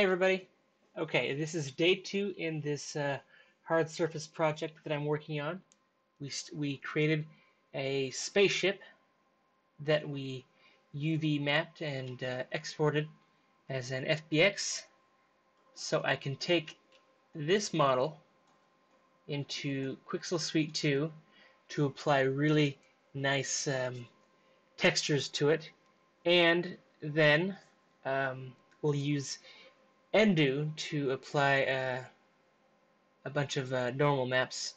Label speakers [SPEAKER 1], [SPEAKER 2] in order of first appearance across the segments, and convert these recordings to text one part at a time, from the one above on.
[SPEAKER 1] Hey everybody. Okay, this is day 2 in this hard surface project that I'm working on. We created a spaceship that we UV mapped and exported as an FBX, so I can take this model into Quixel Suite 2 to apply really nice textures to it, and then we'll use Endo to apply a bunch of normal maps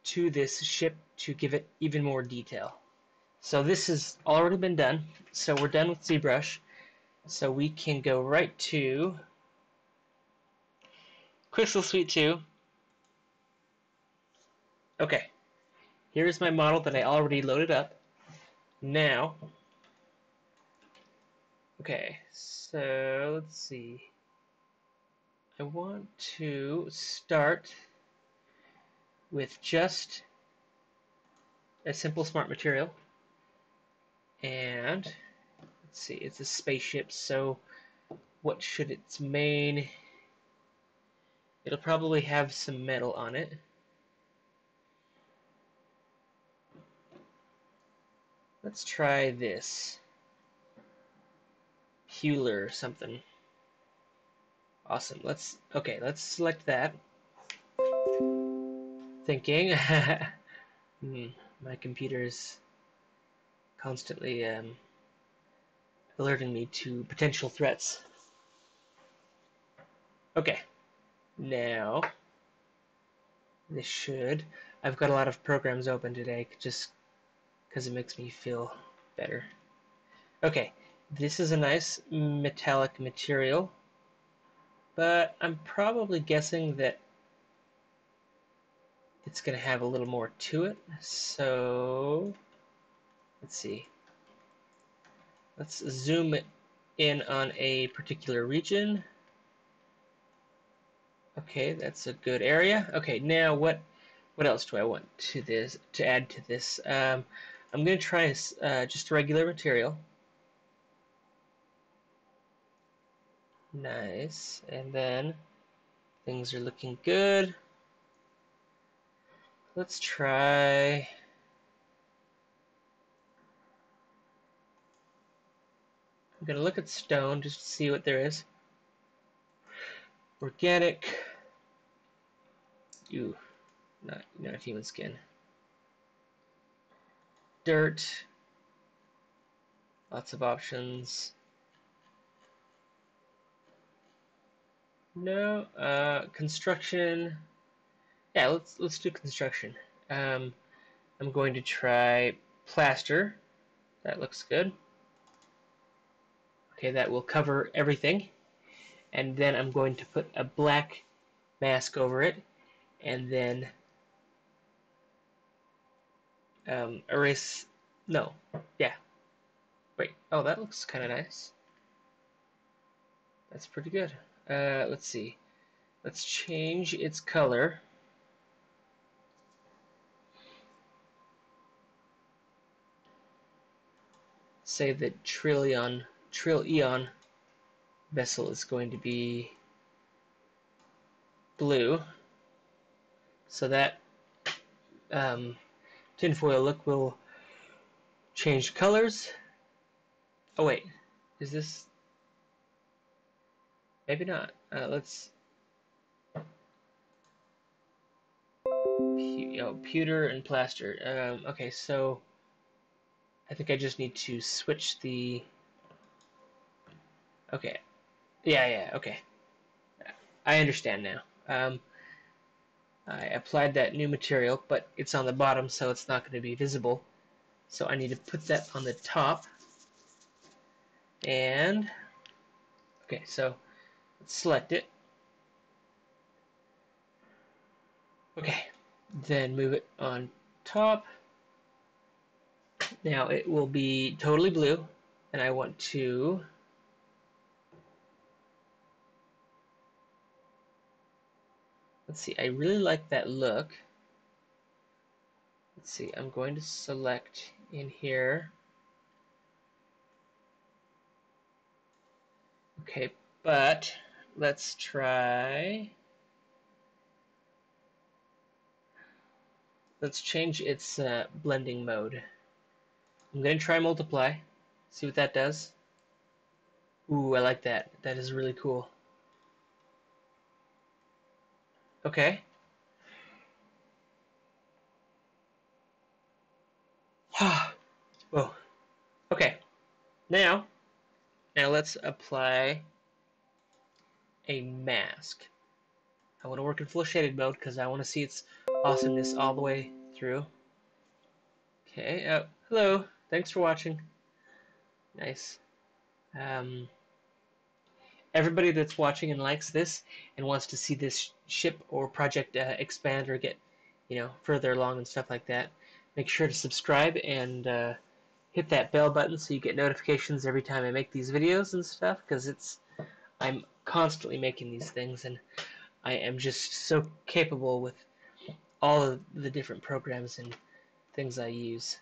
[SPEAKER 1] to this ship to give it even more detail. So this has already been done. So we're done with Zbrush. So we can go right to Quixel Suite 2. Okay, here's my model that I already loaded up. Now, okay, so let's see. I want to start with just a simple smart material. And let's see, it's a spaceship, so what should its main... It'll probably have some metal on it. Let's try this. Hewler or something. Awesome. Let's select that. Thinking. My computer is constantly alerting me to potential threats. Okay. Now, this should... I've got a lot of programs open today just because it makes me feel better. Okay, this is a nice metallic material, but I'm probably guessing that it's going to have a little more to it. So, let's see. Let's zoom in on a particular region. Okay, that's a good area. Okay, now what else do I want to add to this? I'm going to try just a regular material. Nice, and then things are looking good. Let's try... I'm going to look at stone just to see what there is. Organic. Ooh, not human skin. Dirt. Lots of options. No. Construction. Yeah, let's do construction. I'm going to try plaster. That looks good. Okay, that will cover everything. And then I'm going to put a black mask over it, and then erase. No, yeah. Wait. Oh, that looks kind of nice. That's pretty good. Let's see. Let's change its color. Say that Trillion vessel is going to be blue. So that tinfoil look will change colors. Oh wait, is this... Maybe not. Let's... pewter and plaster. Okay, so I think I just need to switch the... Okay. Yeah, okay. I understand now. I applied that new material, but it's on the bottom, so it's not going to be visible. So I need to put that on the top. And... Okay, so let's select it. Okay, then move it on top. Now it will be totally blue, and I want to... Let's see, I really like that look. Let's see, I'm going to select in here. Okay, but let's try. Let's change its blending mode. I'm going to try multiply, see what that does. Ooh, I like that. That is really cool. Okay. Whoa. Okay. Now let's apply a mask. I want to work in full shaded mode because I want to see its awesomeness all the way through. Okay. Hello. Thanks for watching. Nice. Everybody that's watching and likes this and wants to see this ship or project expand or get, further along and stuff like that, make sure to subscribe and hit that bell button so you get notifications every time I make these videos and stuff, because I'm constantly making these things and I am just so capable with all of the different programs and things I use.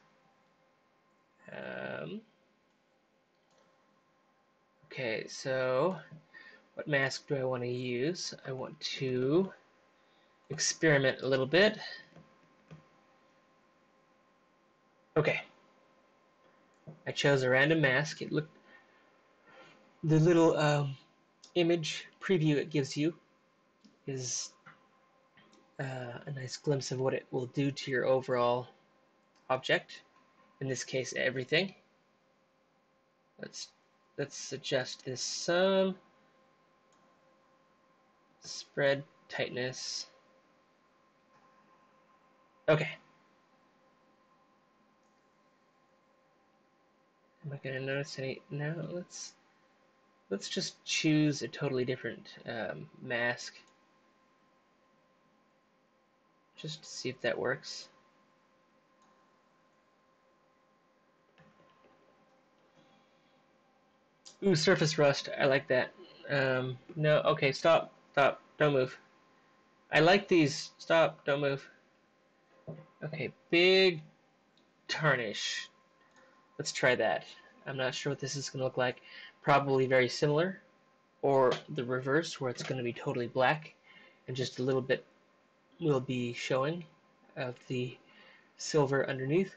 [SPEAKER 1] Okay, so what mask do I want to use? I want to experiment a little bit. Okay. I chose a random mask. The little image preview it gives you is a nice glimpse of what it will do to your overall object. In this case, everything. Let's adjust this some. Spread tightness. Okay. Am I gonna notice any? No. Let's just choose a totally different mask, just to see if that works. Ooh, surface rust. I like that. No. Okay. Stop. Stop. Don't move. I like these. Stop. Don't move. Okay. Big tarnish. Let's try that. I'm not sure what this is going to look like. Probably very similar, or the reverse, where it's going to be totally black and just a little bit will be showing of the silver underneath.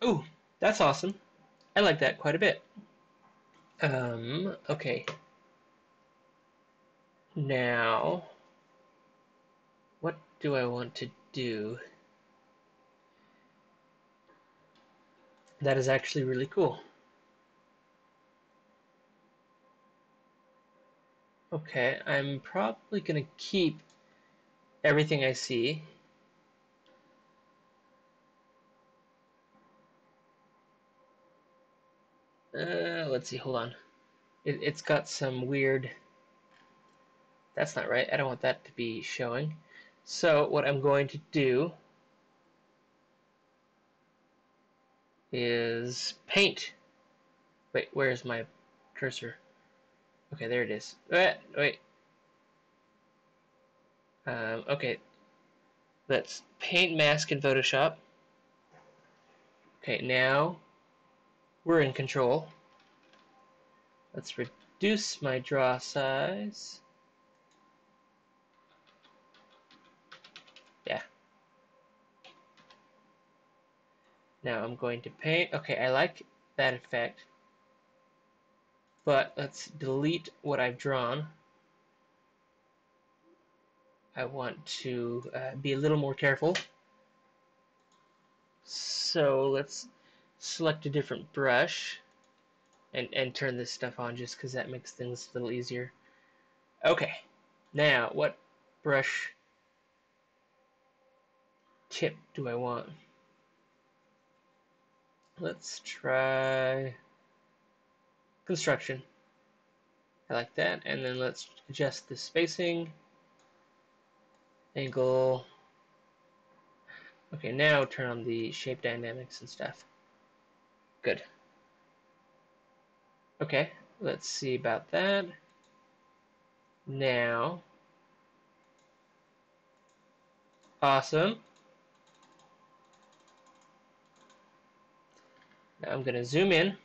[SPEAKER 1] Ooh, that's awesome. I like that quite a bit. Okay. Now, what do I want to do? That is actually really cool. Okay, I'm probably going to keep everything I see. Let's see, hold on. It's got some weird... That's not right. I don't want that to be showing. So what I'm going to do is paint. Wait, where's my cursor? Okay, there it is. Wait. Okay, let's paint mask in Photoshop. Okay, now we're in control. Let's reduce my draw size. Yeah. Now I'm going to paint. Okay, I like that effect. But let's delete what I've drawn. I want to be a little more careful. So let's select a different brush and turn this stuff on just because that makes things a little easier. Okay, now what brush tip do I want? Let's try construction. I like that. And then let's adjust the spacing, angle. Okay, now turn on the shape dynamics and stuff. Good. Okay, let's see about that. Now, awesome. Now I'm going to zoom in.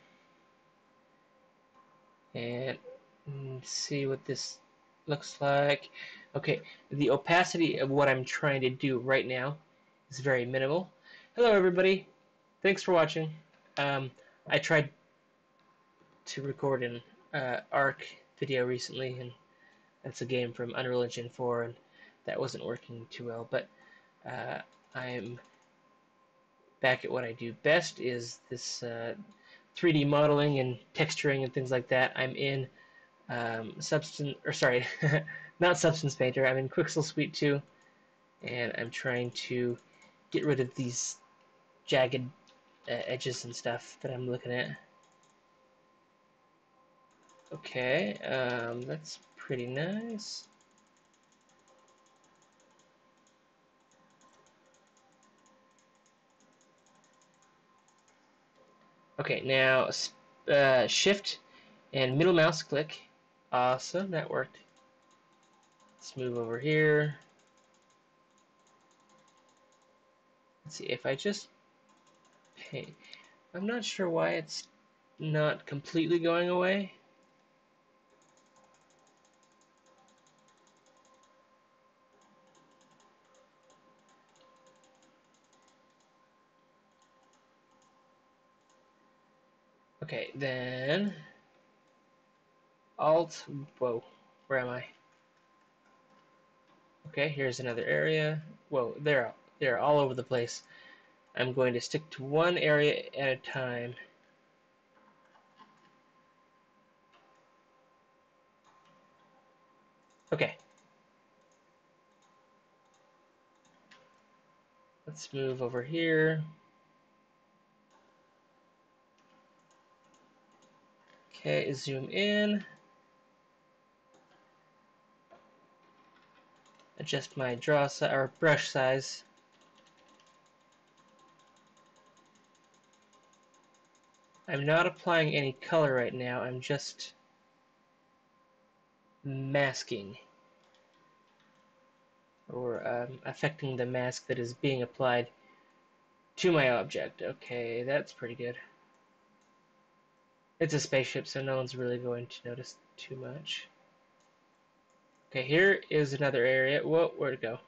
[SPEAKER 1] And see what this looks like. Okay, the opacity of what I'm trying to do right now is very minimal. Hello everybody, thanks for watching. I tried to record an ARC video recently, and that's a game from Unreal Engine 4, and that wasn't working too well, but I'm back at what I do best, is this 3D modeling and texturing and things like that. I'm in not Substance Painter. I'm in Quixel Suite 2, and I'm trying to get rid of these jagged edges and stuff that I'm looking at. Okay, that's pretty nice. Okay, now shift and middle mouse click. Awesome, that worked. Let's move over here. Let's see, if I just paint. I'm not sure why it's not completely going away. Okay, then Alt, whoa, where am I? Okay, here's another area. Whoa, they're all over the place. I'm going to stick to one area at a time. Okay. Let's move over here. Okay, zoom in. Adjust my brush size. I'm not applying any color right now. I'm just masking, or affecting the mask that is being applied to my object. Okay, that's pretty good. It's a spaceship, so no one's really going to notice too much. Okay, here is another area. Whoa, where'd it go?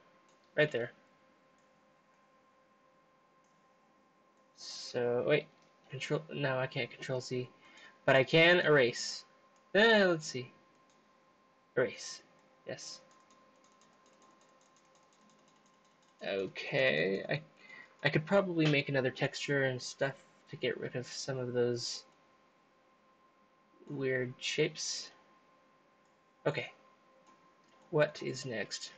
[SPEAKER 1] Right there. So, wait. No, I can't Control Z. But I can erase. Let's see. Erase. Yes. Okay. I could probably make another texture and stuff to get rid of some of those weird shapes. Okay. What is next?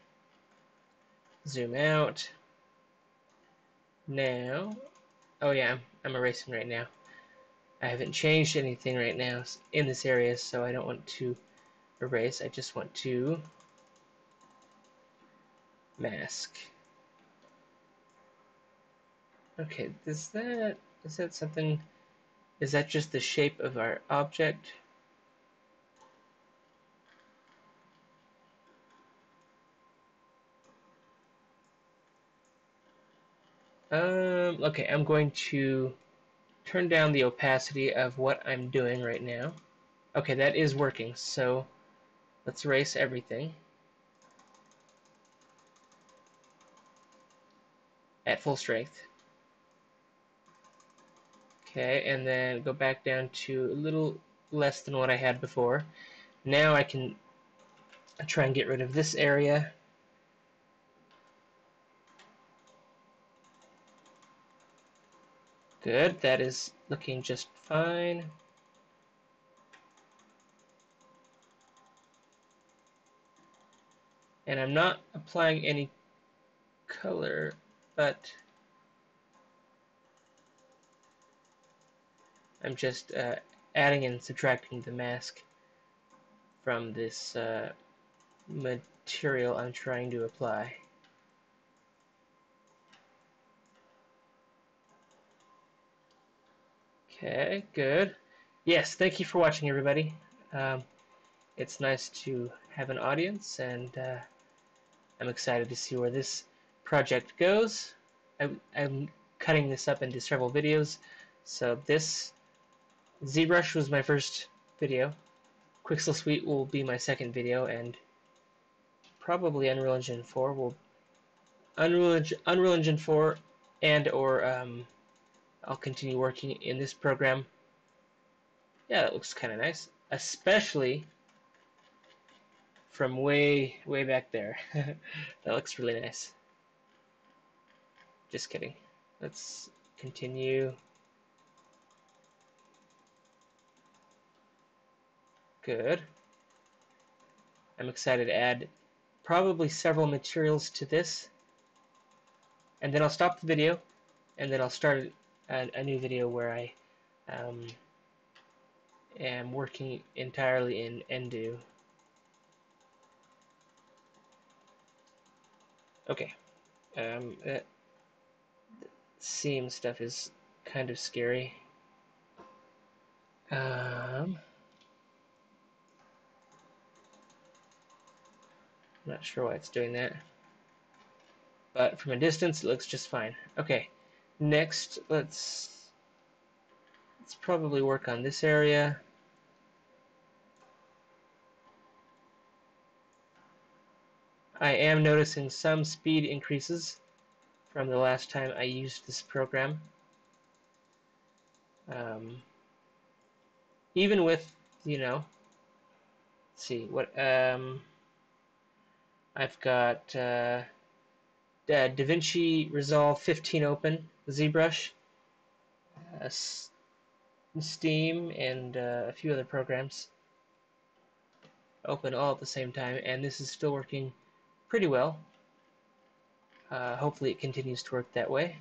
[SPEAKER 1] Zoom out. Now. Oh yeah, I'm erasing right now. I haven't changed anything right now in this area, so I don't want to erase. I just want to mask. Okay, is that something? Is that just the shape of our object? Okay, I'm going to turn down the opacity of what I'm doing right now. Okay, that is working, so let's erase everything at full strength. Okay, and then go back down to a little less than what I had before. Now I can try and get rid of this area. Good, that is looking just fine. And I'm not applying any color, but I'm just adding and subtracting the mask from this material I'm trying to apply. Okay, good. Yes, thank you for watching, everybody. It's nice to have an audience, and I'm excited to see where this project goes. I'm cutting this up into several videos. So this Zbrush was my first video, Quixel Suite will be my second video, and probably Unreal Engine 4 will Unreal Engine 4 and or I'll continue working in this program. Yeah, that looks kind of nice, especially from way back there. That looks really nice. Just kidding. Let's continue. Good. I'm excited to add probably several materials to this, and then I'll stop the video, and then I'll start a new video where I am working entirely in Endu. Okay. That seam stuff is kind of scary. I'm not sure why it's doing that, but from a distance it looks just fine. Okay, next let's probably work on this area. I am noticing some speed increases from the last time I used this program. Even with, you know, let's see what I've got DaVinci Resolve 15 open, Zbrush, Steam, and a few other programs open all at the same time, and this is still working pretty well. Hopefully it continues to work that way.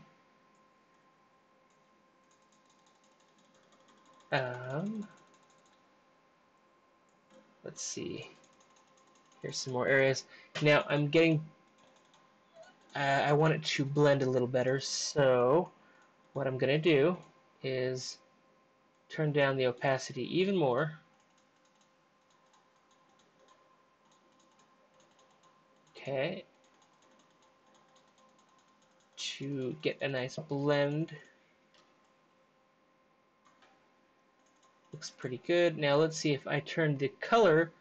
[SPEAKER 1] Let's see. Here's some more areas. Now I'm getting. I want it to blend a little better, so what I'm gonna do is turn down the opacity even more. Okay. To get a nice blend. Looks pretty good. Now let's see if I turn the color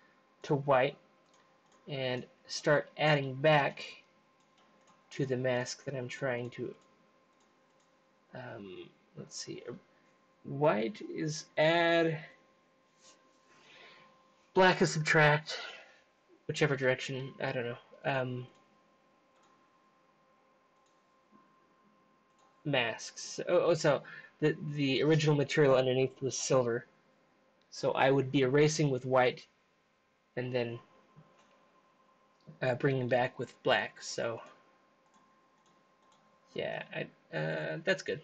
[SPEAKER 1] to white and start adding back to the mask that I'm trying to. Let's see. White is add. Black is subtract. Whichever direction. I don't know. Masks. So the original material underneath was silver. So I would be erasing with white and then bringing back with black. So yeah, that's good.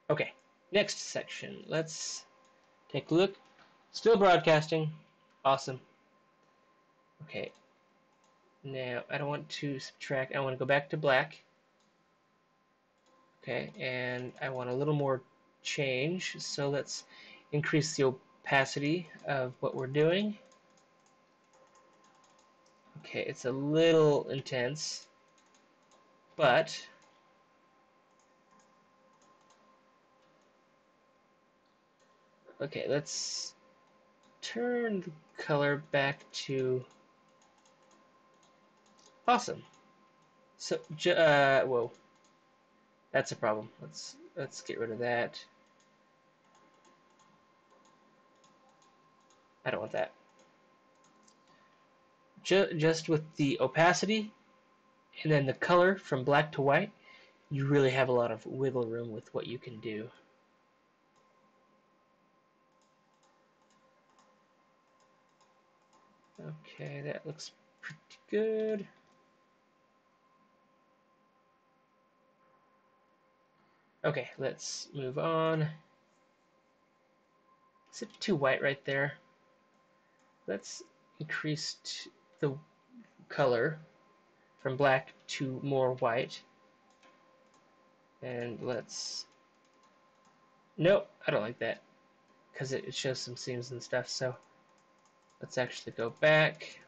[SPEAKER 1] Okay, next section. Let's take a look. Still broadcasting. Awesome. Okay. Now I don't want to subtract. I want to go back to black. Okay, and I want a little more change. So let's increase the opacity of what we're doing. Okay, it's a little intense, but okay, let's turn the color back to awesome. So, whoa, that's a problem. Let's get rid of that. I don't want that. Just with the opacity and then the color from black to white, you really have a lot of wiggle room with what you can do. Okay, that looks pretty good. Okay, let's move on. Is it too white right there? Let's increase the color from black to more white. And let's... Nope, I don't like that, because it shows some seams and stuff, so let's actually go back.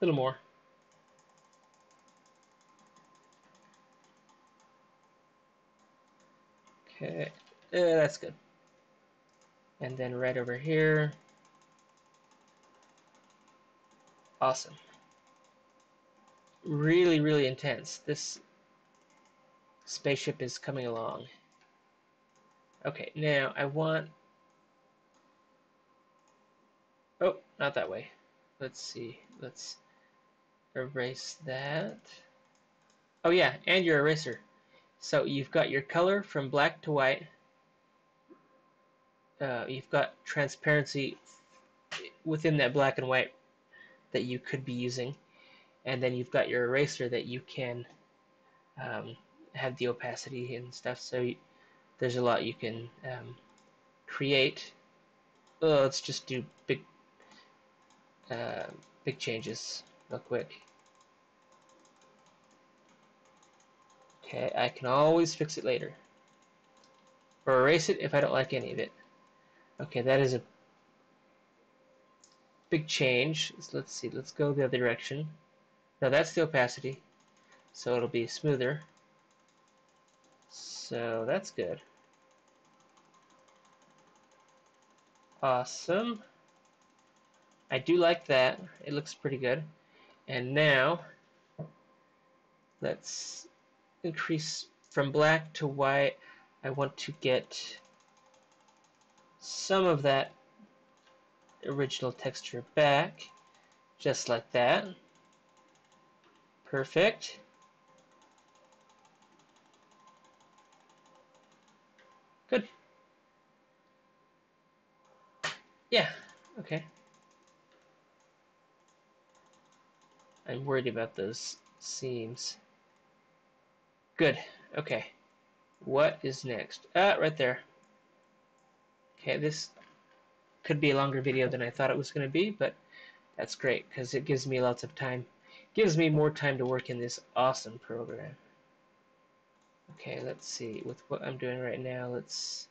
[SPEAKER 1] A little more. Okay, That's good. And then right over here. Awesome. Really, really intense. This spaceship is coming along. Okay, now I want... Oh, not that way. Let's see. Let's erase that. Oh yeah, and your eraser. So you've got your color from black to white. You've got transparency within that black and white that you could be using. And then you've got your eraser that you can have the opacity and stuff. So there's a lot you can create. Let's just do big changes real quick. Okay, I can always fix it later. Or erase it if I don't like any of it. Okay, that is a big change. So let's see, let's go the other direction. Now that's the opacity, so it'll be smoother. So that's good. Awesome. I do like that. It looks pretty good. And now let's increase from black to white. I want to get some of that original texture back, just like that. Perfect. Good. Yeah, okay. I'm worried about those seams. Good, okay. What is next? Right there. Okay, this could be a longer video than I thought it was going to be, but that's great because it gives me lots of time. Gives me more time to work in this awesome program. Okay, let's see. With what I'm doing right now, let's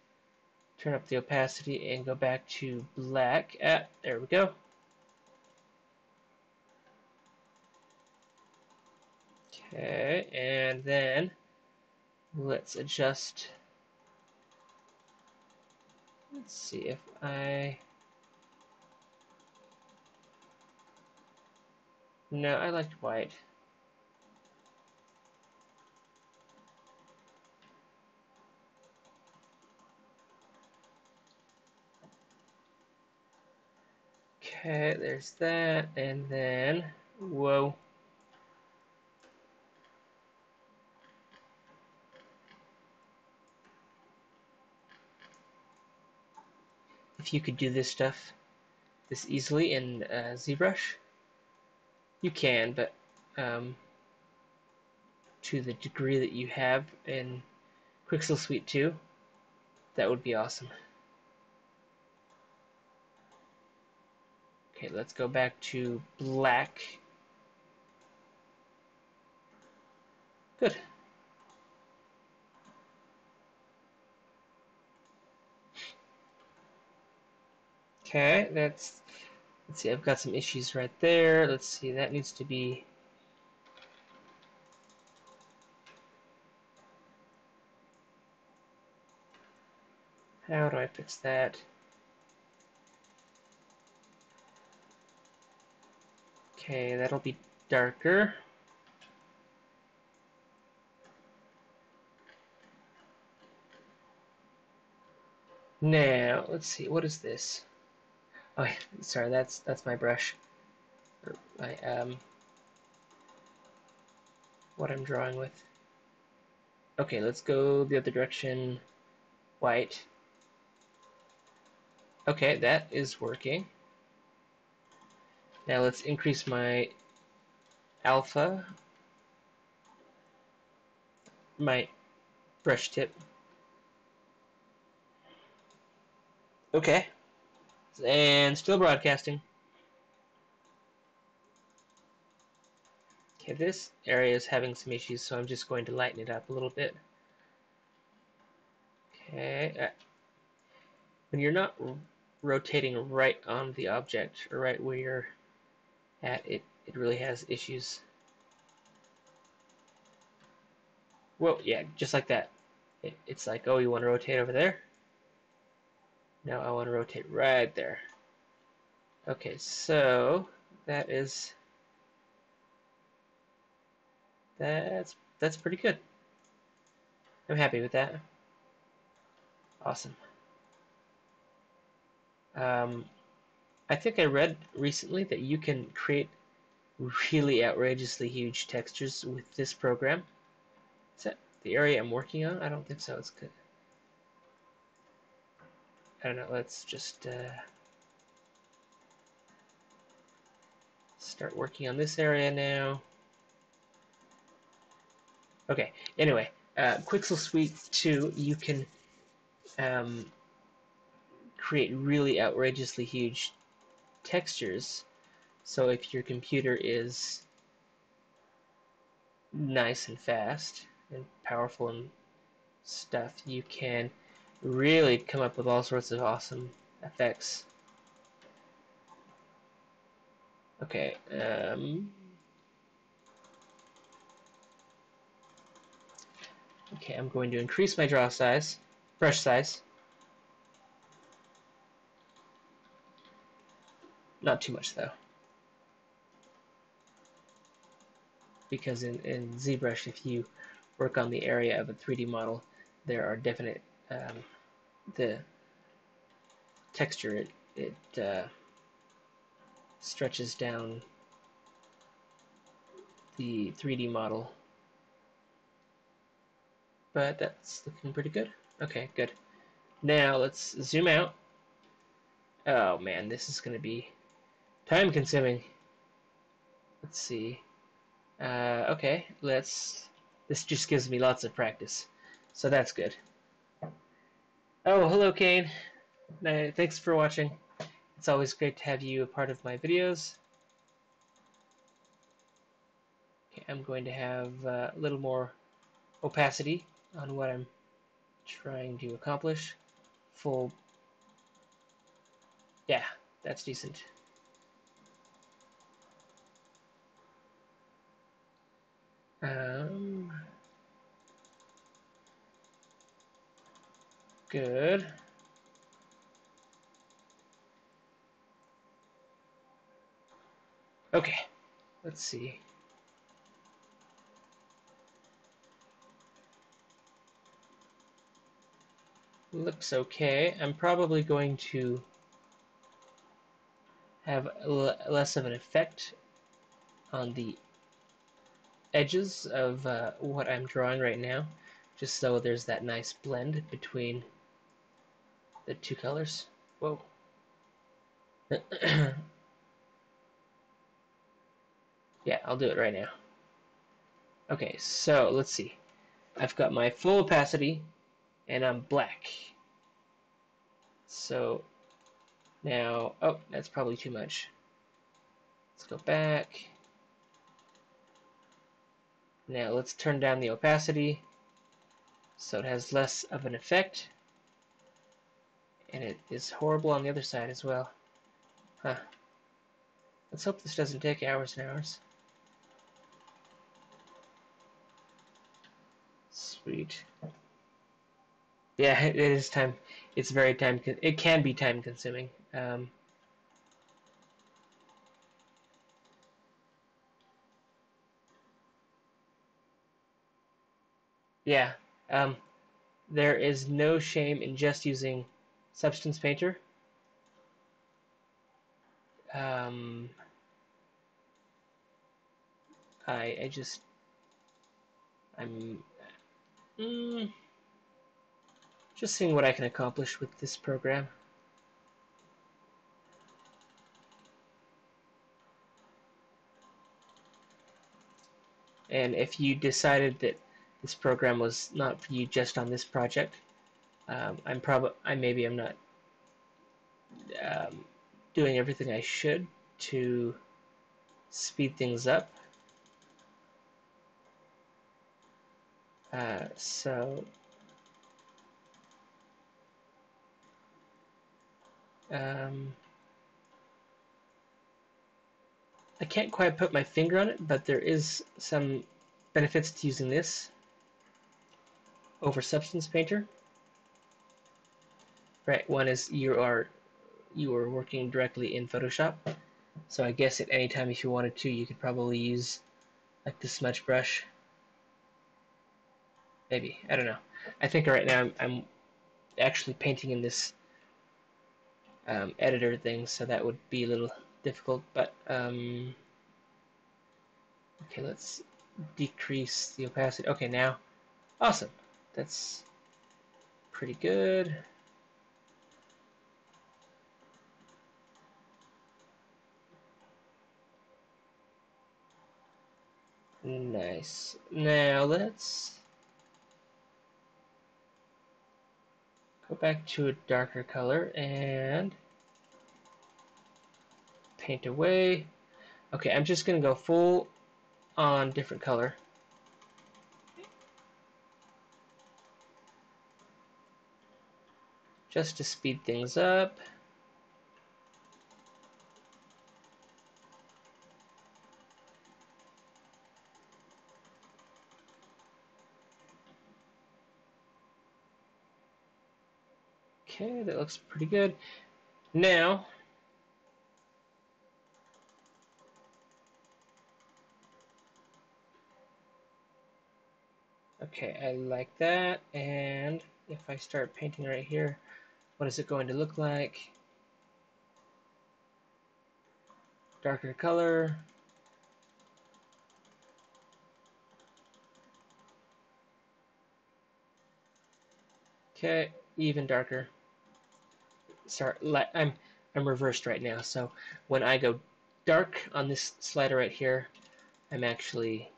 [SPEAKER 1] turn up the opacity and go back to black. There we go. Okay, and then let's adjust. Let's see if No, I liked white. Okay, there's that, and then, whoa. If you could do this stuff this easily in Zbrush, you can, but to the degree that you have in Quixel Suite 2, that would be awesome. Okay, let's go back to black. Good. Okay, let's see, I've got some issues right there. Let's see, that needs to be... How do I fix that? Okay, that'll be darker. Now, let's see, what is this? Oh, sorry, that's my brush. Or my, what I'm drawing with. Okay, let's go the other direction. White. Okay, that is working. Now let's increase my alpha, my brush tip. Okay, and still broadcasting. Okay, this area is having some issues, so I'm just going to lighten it up a little bit. Okay, when you're not rotating right on the object, or right where you're at, it really has issues. Well, yeah, just like that. It's like, oh, you want to rotate over there? Now I want to rotate right there. Okay, so that's pretty good. I'm happy with that. Awesome. I think I read recently that you can create really outrageously huge textures with this program. Is that the area I'm working on? I don't think so. It's good. I don't know. Let's just start working on this area now. Okay. Anyway, Quixel Suite 2, you can create really outrageously huge textures. So if your computer is nice and fast and powerful and stuff, you can really come up with all sorts of awesome effects. Okay, okay, I'm going to increase my brush size. Not too much though, because in Zbrush, if you work on the area of a 3D model, there are definite the texture it stretches down the 3D model, but that's looking pretty good. Okay, good. Now let's zoom out. Oh man, this is going to be time consuming. Let's see. Okay, this just gives me lots of practice, so that's good. Oh, hello Kane. Thanks for watching. It's always great to have you a part of my videos. Okay, I'm going to have a little more opacity on what I'm trying to accomplish. Full. Yeah, that's decent. Good. Okay, let's see. Looks okay. I'm probably going to have less of an effect on the edges of what I'm drawing right now, just so there's that nice blend between the two colors. Whoa. Yeah, I'll do it right now. Okay, so let's see. I've got my full opacity and I'm black. So now, oh, that's probably too much. Let's go back. Now let's turn down the opacity so it has less of an effect. And it is horrible on the other side as well. Huh. Let's hope this doesn't take hours and hours. Sweet. Yeah, it is time. It's very time. It can be time consuming. Yeah. There is no shame in just using Substance Painter. I'm just seeing what I can accomplish with this program. And if you decided that this program was not for you just on this project, maybe I'm not doing everything I should to speed things up. I can't quite put my finger on it, but there is some benefits to using this over Substance Painter. Right, one is you are working directly in Photoshop. So I guess at any time if you wanted to, you could probably use like the smudge brush. Maybe, I don't know. I think right now I'm actually painting in this editor thing, so that would be a little difficult, but okay, let's decrease the opacity. Okay, now, awesome. That's pretty good. Nice. Now let's go back to a darker color and paint away. Okay, I'm just gonna go full on different color. Just to speed things up. Okay, that looks pretty good. Now, okay, I like that. And if I start painting right here, what is it going to look like? Darker color. Okay, even darker. Sorry, I'm reversed right now. So when I go dark on this slider right here, I'm actually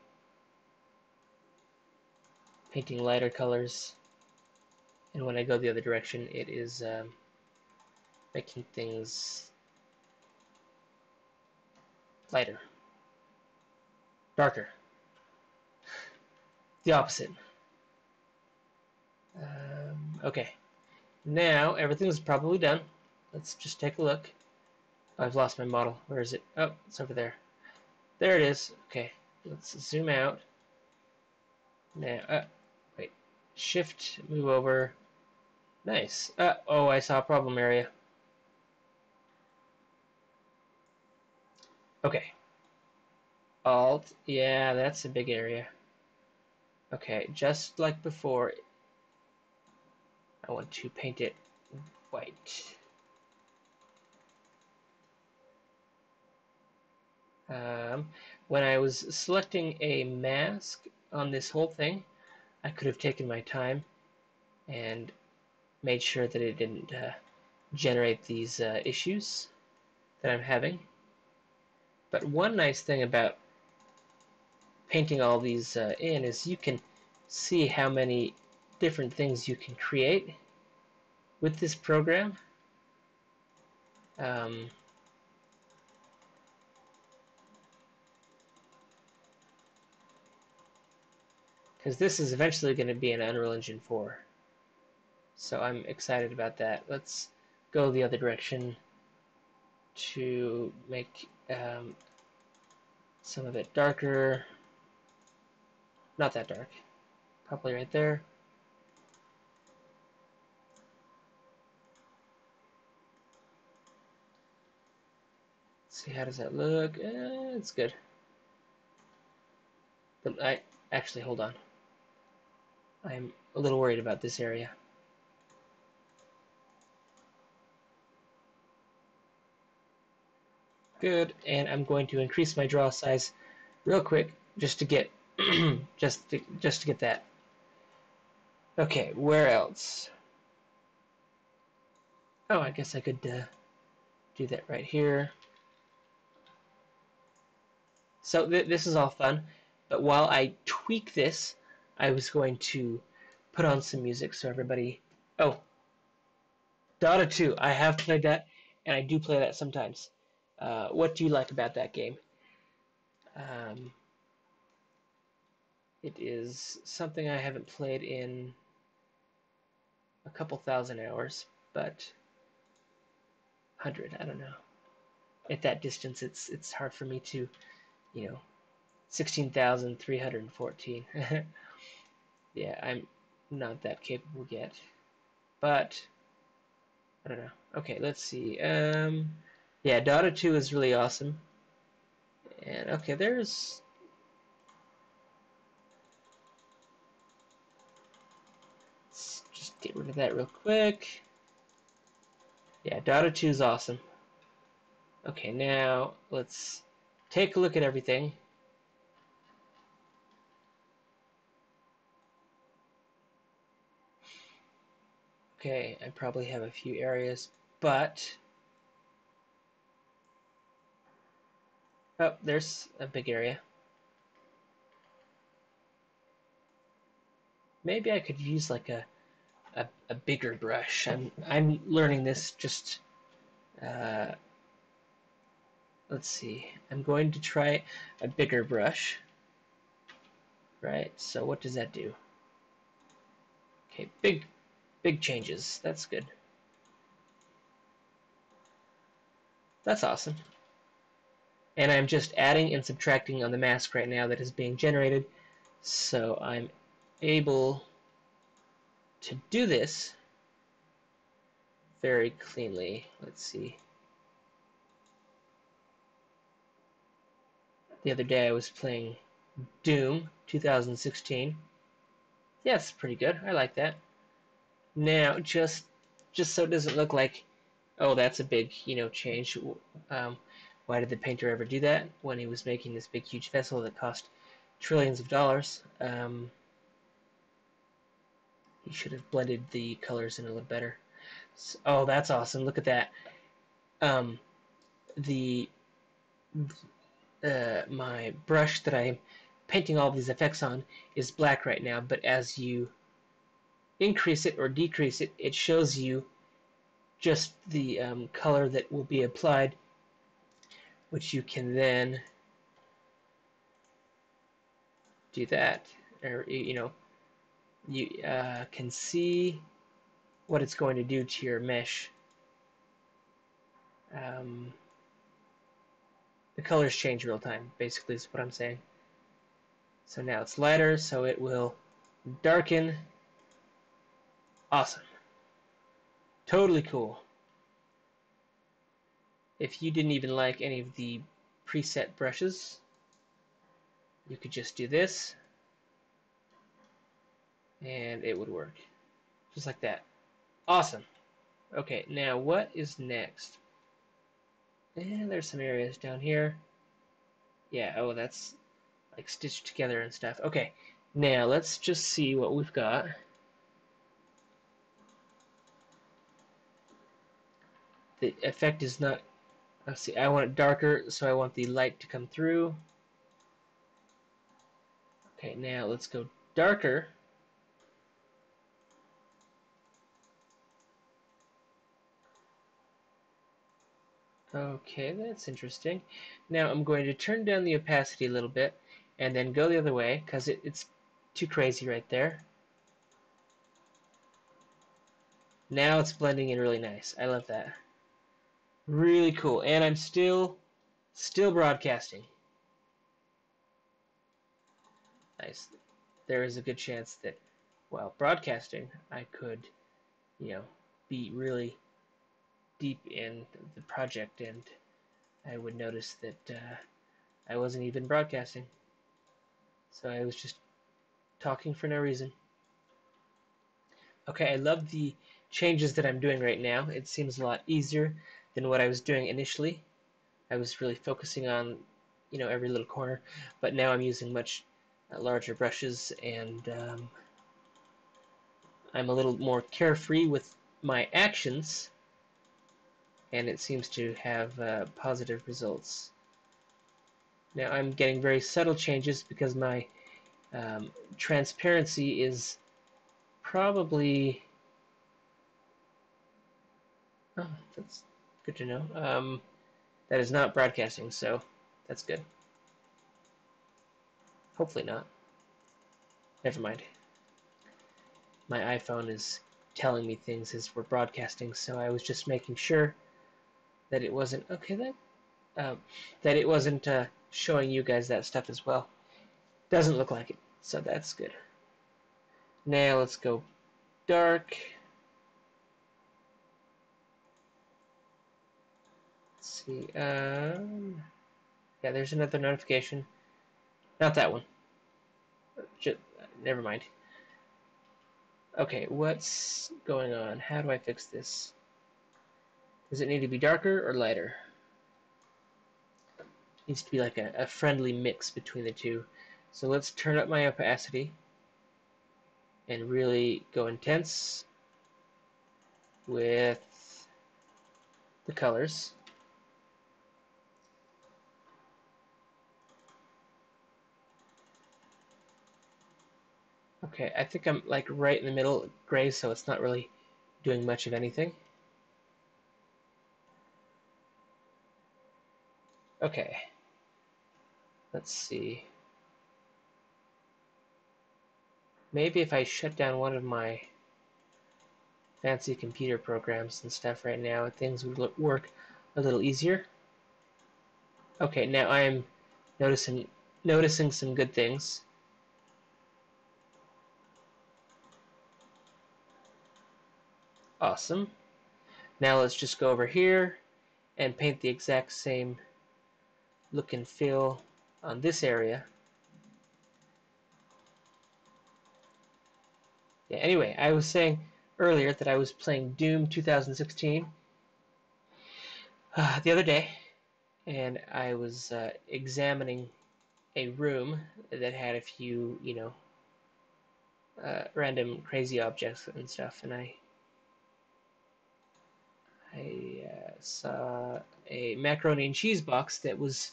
[SPEAKER 1] painting lighter colors, and when I go the other direction, it is making things lighter, darker, the opposite. Okay, now everything's probably done. Let's just take a look. Oh, I've lost my model. Where is it? Oh, it's over there. There it is. Okay, let's zoom out. Now, wait. Shift, move over. Nice. Oh, I saw a problem area. Okay. Alt. Yeah, that's a big area. Okay, just like before, I want to paint it white. When I was selecting a mask on this whole thing, I could have taken my time and made sure that it didn't generate these issues that I'm having. But one nice thing about painting all these in is you can see how many different things you can create with this program. Because this is eventually going to be an Unreal Engine 4. So I'm excited about that. Let's go the other direction to make some of it darker. Not that dark. Probably right there. Let's see, how does that look? It's good. But actually, hold on. I'm a little worried about this area. Good, and I'm going to increase my draw size real quick just to get just to get that. Okay, where else? Oh, I guess I could do that right here. So this is all fun, but while I tweak this, I was going to put on some music so everybody. Oh, Dota 2. I have played that, and I do play that sometimes. What do you like about that game? Um, it is something I haven't played in a couple thousand hours, but 100, I don't know. At that distance, it's hard for me to, 16,314. Yeah, I'm not that capable yet. But I don't know. Okay, let's see. Yeah, Dota 2 is really awesome. And okay, let's just get rid of that real quick. Yeah, Dota 2 is awesome. Okay, now let's take a look at everything. Okay, I probably have a few areas, but oh, there's a big area. Maybe I could use like a bigger brush. I'm learning this just uh, let's see. I'm going to try a bigger brush. Right, so what does that do? Okay, big changes. That's good. That's awesome. And I'm just adding and subtracting on the mask right now that is being generated. So I'm able to do this very cleanly. Let's see. The other day I was playing Doom 2016. Yeah, it's pretty good. I like that. Now, just so it doesn't look like, oh, that's a big, change. Why did the painter ever do that when he was making this big, huge vessel that cost trillions of dollars? He should have blended the colors in a little better. So, oh, that's awesome. Look at that. Um, the my brush that I'm painting all these effects on is black right now, but as you increase it or decrease it, it shows you just the color that will be applied, which you can then do that, or you can see what it's going to do to your mesh. The colors change real time, basically is what I'm saying. So now it's lighter, so it will darken. Awesome. Totally cool. If you didn't even like any of the preset brushes, you could just do this, and it would work. Just like that. Awesome. Okay, now what is next? And there's some areas down here. Yeah, oh, that's like stitched together and stuff. Okay, now let's just see what we've got. The effect is not, let's see, I want it darker, so I want the light to come through. Okay, now let's go darker. Okay, that's interesting. Now I'm going to turn down the opacity a little bit and then go the other way because it's too crazy right there. Now it's blending in really nice. I love that. Really cool. And I'm still broadcasting. Nice. There is a good chance that while broadcasting, I could, be really deep in the project and I would notice that I wasn't even broadcasting. So I was just talking for no reason. Okay, I love the changes that I'm doing right now. It seems a lot easier than what I was doing initially. I was really focusing on, every little corner, but now I'm using much larger brushes and I'm a little more carefree with my actions and it seems to have positive results. Now I'm getting very subtle changes because my transparency is probably, oh, that's good to know. That is not broadcasting, so that's good. Hopefully not. Never mind. My iPhone is telling me things as we're broadcasting, so I was just making sure that it wasn't, okay, that it wasn't showing you guys that stuff as well. Doesn't look like it, so that's good. Now let's go dark. Let's see. Yeah, there's another notification. Not that one. Just, never mind. Okay, what's going on? How do I fix this? Does it need to be darker or lighter? It needs to be like a friendly mix between the two. So let's turn up my opacity and really go intense with the colors. Okay, I think I'm like right in the middle gray, so it's not really doing much of anything. Okay, let's see. Maybe if I shut down one of my fancy computer programs and stuff right now, things would work a little easier. Okay, now I am noticing some good things. Awesome. Now let's just go over here and paint the exact same look and feel on this area. Yeah, anyway, I was saying earlier that I was playing Doom 2016 the other day, and I was examining a room that had a few, random crazy objects and stuff, and I saw a macaroni and cheese box that was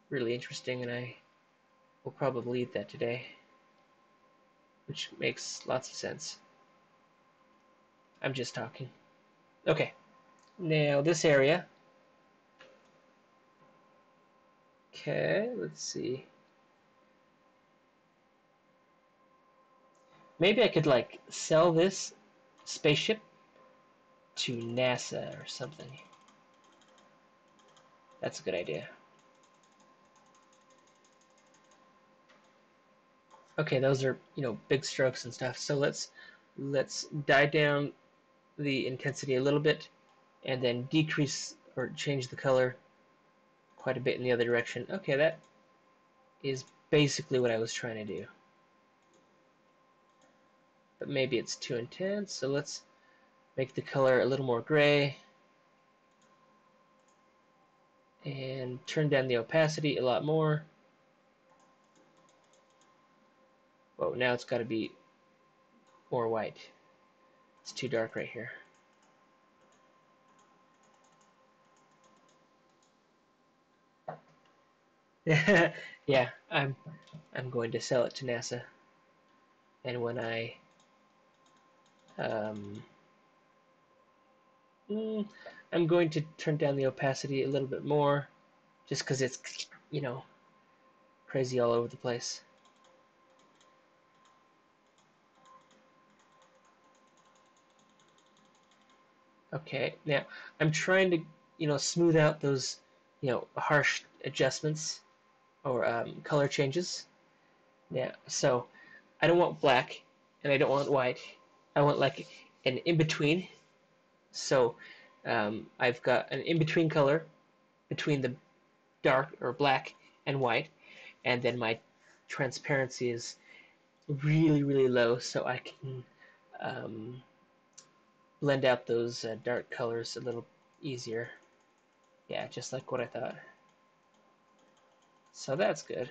[SPEAKER 1] really interesting, and I will probably eat that today, which makes lots of sense. I'm just talking. Okay, now this area. Okay, let's see. Maybe I could like sell this spaceship to NASA or something. That's a good idea. Okay, those are, big strokes and stuff. So let's die down the intensity a little bit and then decrease or change the color quite a bit in the other direction. Okay, that is basically what I was trying to do. But maybe it's too intense, so let's make the color a little more gray and turn down the opacity a lot more. Whoa, now it's got to be more white. It's too dark right here. Yeah, I'm going to sell it to NASA, and when I I'm going to turn down the opacity a little bit more, just because it's crazy all over the place. Okay, now I'm trying to smooth out those harsh adjustments or color changes. Yeah, so I don't want black and I don't want white. I want like an in-between. So I've got an in-between color between the dark or black and white, and then my transparency is really, really low, so I can blend out those dark colors a little easier. Yeah, just like what I thought. So that's good.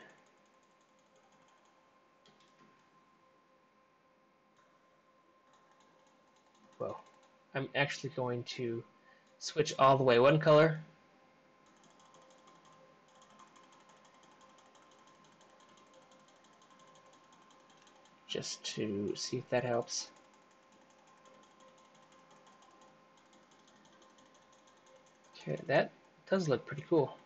[SPEAKER 1] Well, I'm actually going to switch all the way one color. Just to see if that helps. Okay, that does look pretty cool.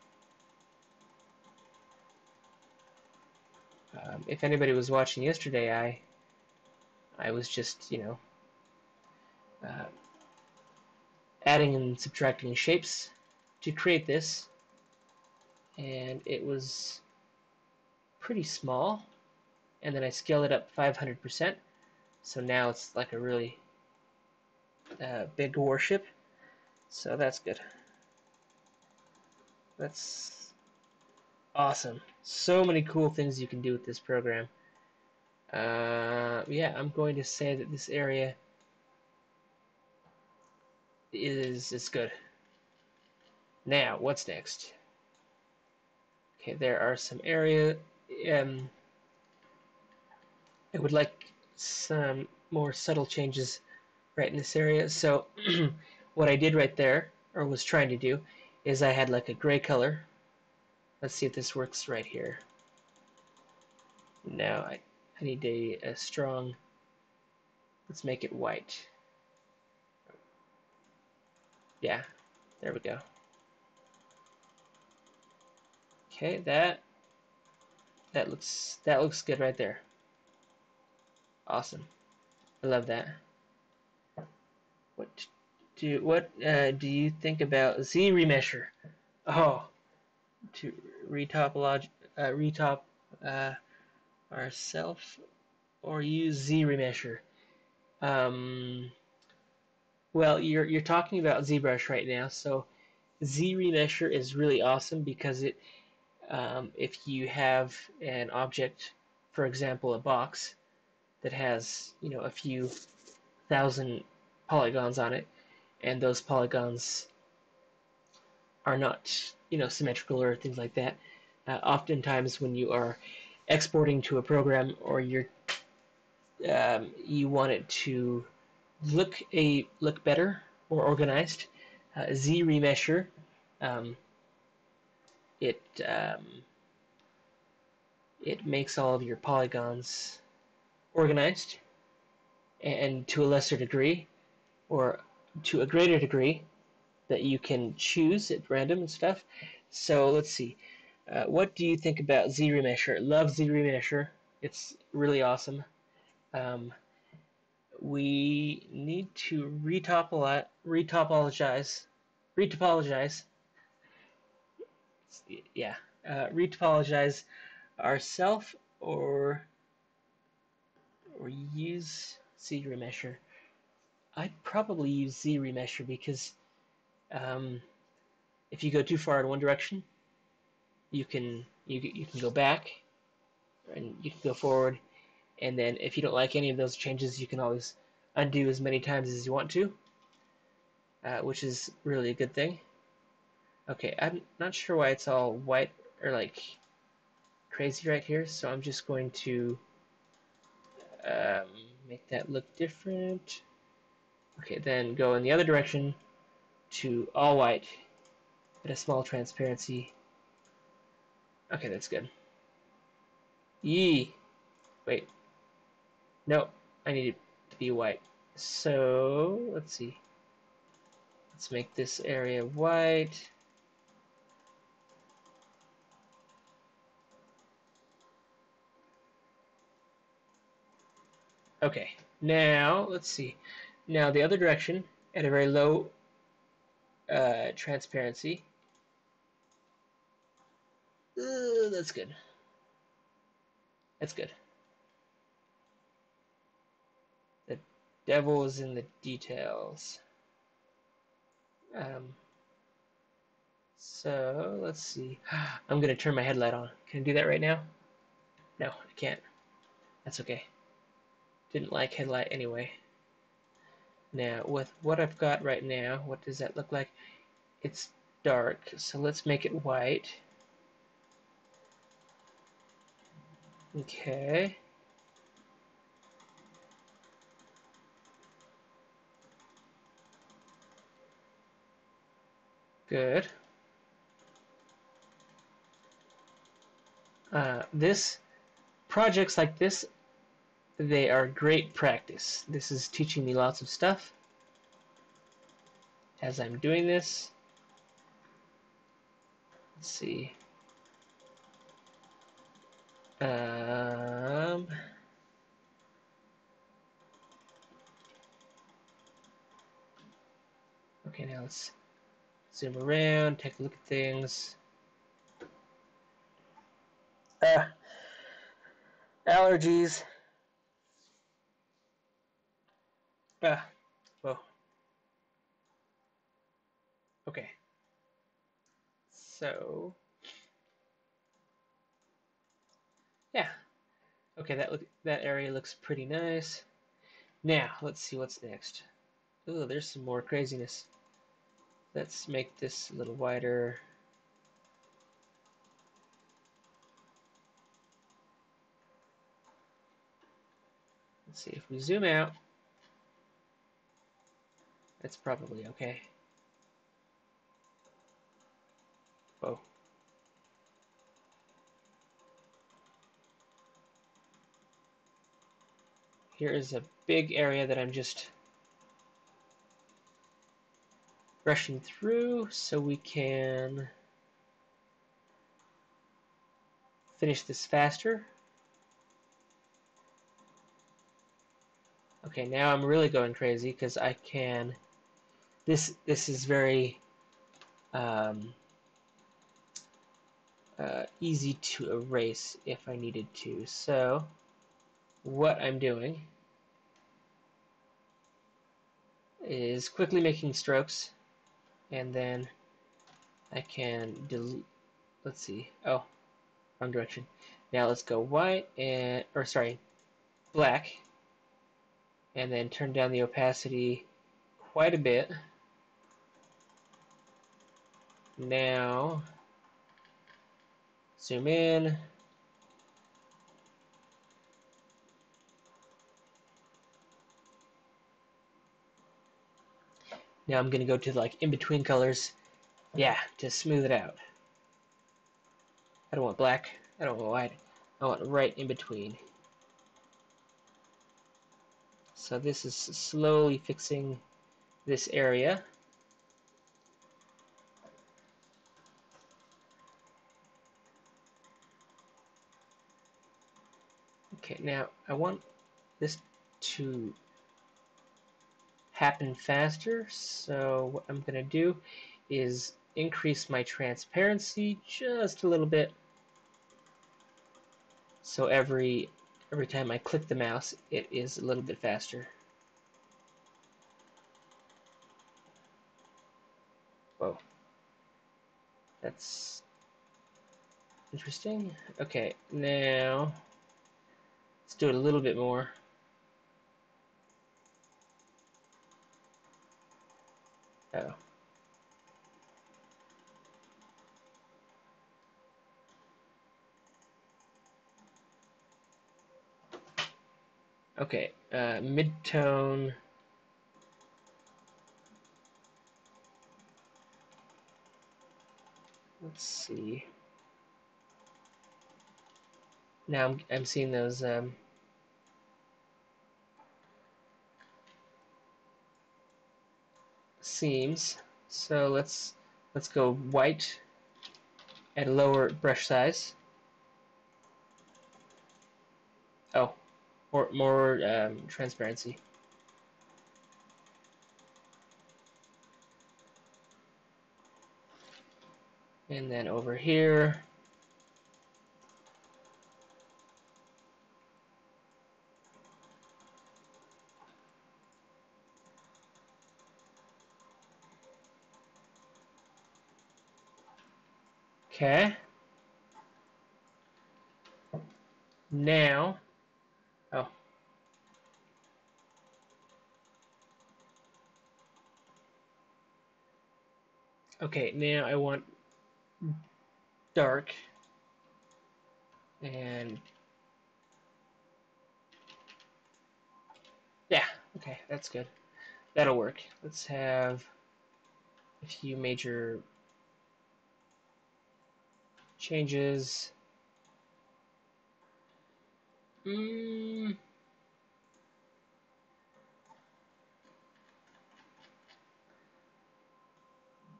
[SPEAKER 1] If anybody was watching yesterday, I was just, adding and subtracting shapes to create this, and it was pretty small, and then I scaled it up 500%, so now it's like a really big warship. So that's good. That's awesome. So many cool things you can do with this program. Yeah, I'm going to say that this area is good. Now, what's next? Okay, there are some area. Um, I would like some more subtle changes right in this area. So what I did right there, or was trying to do, is I had like a gray color. Let's see if this works right here. Now I need a strong, let's make it white. Yeah, there we go. Okay, that looks good right there. Awesome. I love that. What do you think about Z remesher? Oh, to retop ourself or use Z remesher. Um, well, you're talking about Zbrush right now, so Z remesher is really awesome because it if you have an object, for example, a box that has a few thousand polygons on it, and those polygons are not symmetrical or things like that. Oftentimes, when you are exporting to a program or you want it to look better, more organized, Z remesher um, it it makes all of your polygons organized, and to a lesser degree or to a greater degree that you can choose at random and stuff. So let's see. What do you think about Z remesher? Love Z remesher. It's really awesome. Um, we need to retopologize. Yeah, retopologize ourself or use Z remesher. I'd probably use Z remesher because um, if you go too far in one direction, you can go back and you can go forward, and then if you don't like any of those changes, you can always undo as many times as you want to, which is really a good thing. Okay, I'm not sure why it's all white or like crazy right here, so I'm just going to um, make that look different. Okay, then go in the other direction to all white at a small transparency. Okay, that's good. Yee! Wait. No, I need it to be white. So, let's see. Let's make this area white. Okay, now, let's see. Now, the other direction, at a very low transparency. That's good. That's good. The devil is in the details. Um, so, let's see. I'm going to turn my headlight on. Can I do that right now? No, I can't. That's okay. Didn't like headlight anyway. Now, with what I've got right now, what does that look like? It's dark, so let's make it white. Okay. Good. Projects like this, they are great practice. This is teaching me lots of stuff as I'm doing this. Let's see. Okay, now let's zoom around, take a look at things. Allergies. Whoa. Okay. So, yeah. Okay, that area looks pretty nice. Now, let's see what's next. Oh, there's some more craziness. Let's make this a little wider. Let's see if we zoom out. That's probably okay. Whoa. Here is a big area that I'm just brushing through so we can finish this faster. Okay, now I'm really going crazy because I can. This is very easy to erase if I needed to. So what I'm doing is quickly making strokes, and then I can delete. Let's see. Oh, wrong direction. Now let's go white and, or sorry, black, and then turn down the opacity quite a bit. Now zoom in. Now I'm gonna go to like in between colors. Yeah, to smooth it out. I don't want black. I don't want white. I want right in between. So this is slowly fixing this area. Okay, now I want this to happen faster, so what I'm going to do is increase my transparency just a little bit, so every time I click the mouse it is a little bit faster. Whoa, that's interesting. Okay, now let's do it a little bit more. Oh. Okay, mid-tone. Let's see. Now I'm seeing those seams. So let's go white at a lower brush size. Oh, more transparency. And then over here, okay. Now, oh, okay. Now I want dark, and yeah, okay, that's good. That'll work. Let's have a few major changes.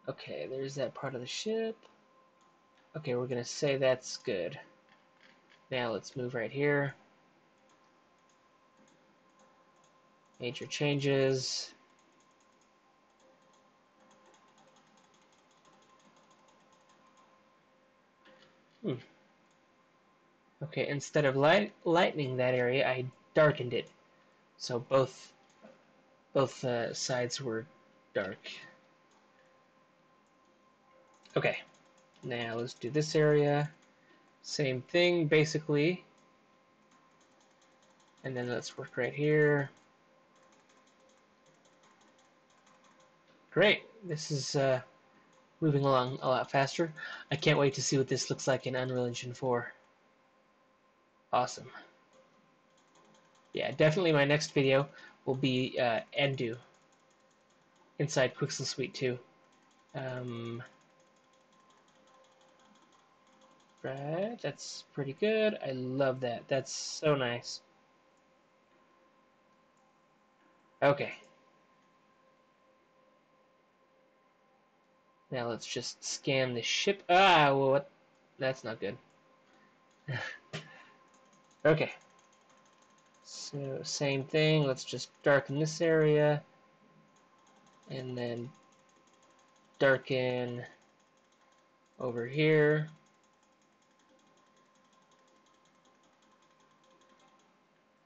[SPEAKER 1] Okay, there's that part of the ship. Okay, we're gonna say that's good. Now let's move right here. Major changes. Okay, instead of lightening that area, I darkened it. So both sides were dark. Okay, now let's do this area. Same thing, basically. And then let's work right here. Great. This is moving along a lot faster. I can't wait to see what this looks like in Unreal Engine 4. Awesome. Yeah, definitely my next video will be Endu inside Quixel Suite 2. Right, that's pretty good. I love that. That's so nice. Okay. Now let's just scan the ship. Ah, well, what? That's not good. Okay. So, same thing. Let's just darken this area. And then darken over here.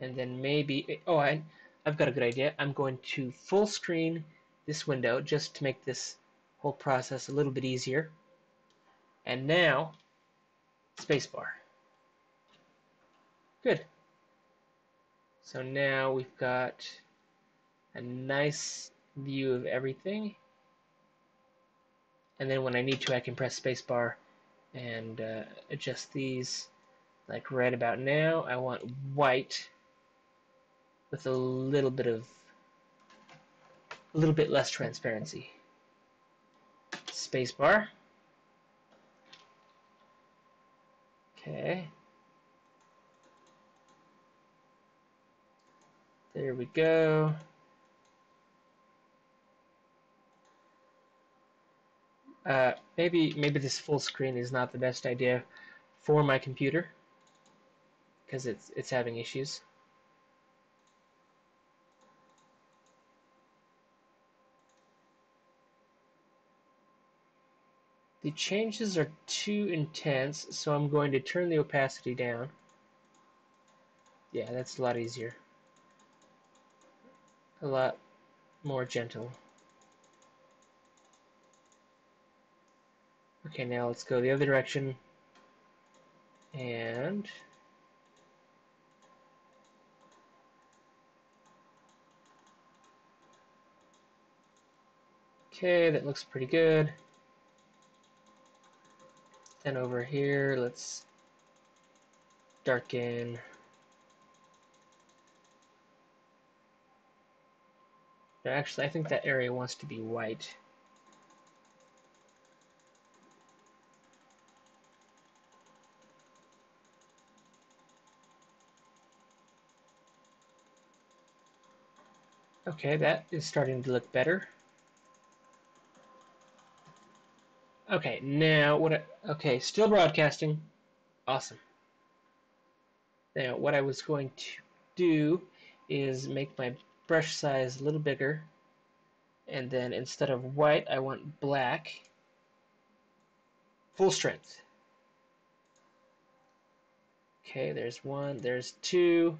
[SPEAKER 1] And then maybe, oh, I've got a good idea. I'm going to full screen this window just to make this whole process a little bit easier. And now, spacebar. Good. So now we've got a nice view of everything. And then when I need to, I can press spacebar and adjust these. Like right about now, I want white with a little bit less transparency. Spacebar. Okay. There we go. Maybe this full screen is not the best idea for my computer because it's having issues. The changes are too intense, so I'm going to turn the opacity down. Yeah, that's a lot easier. A lot more gentle. Okay, now let's go the other direction. And okay, that looks pretty good. And over here, let's darken. Actually, I think that area wants to be white. Okay, that is starting to look better. Okay, now okay, still broadcasting. Awesome. Now, what I was going to do is make my brush size a little bigger. And then instead of white, I want black. Full strength. Okay, there's one, there's two.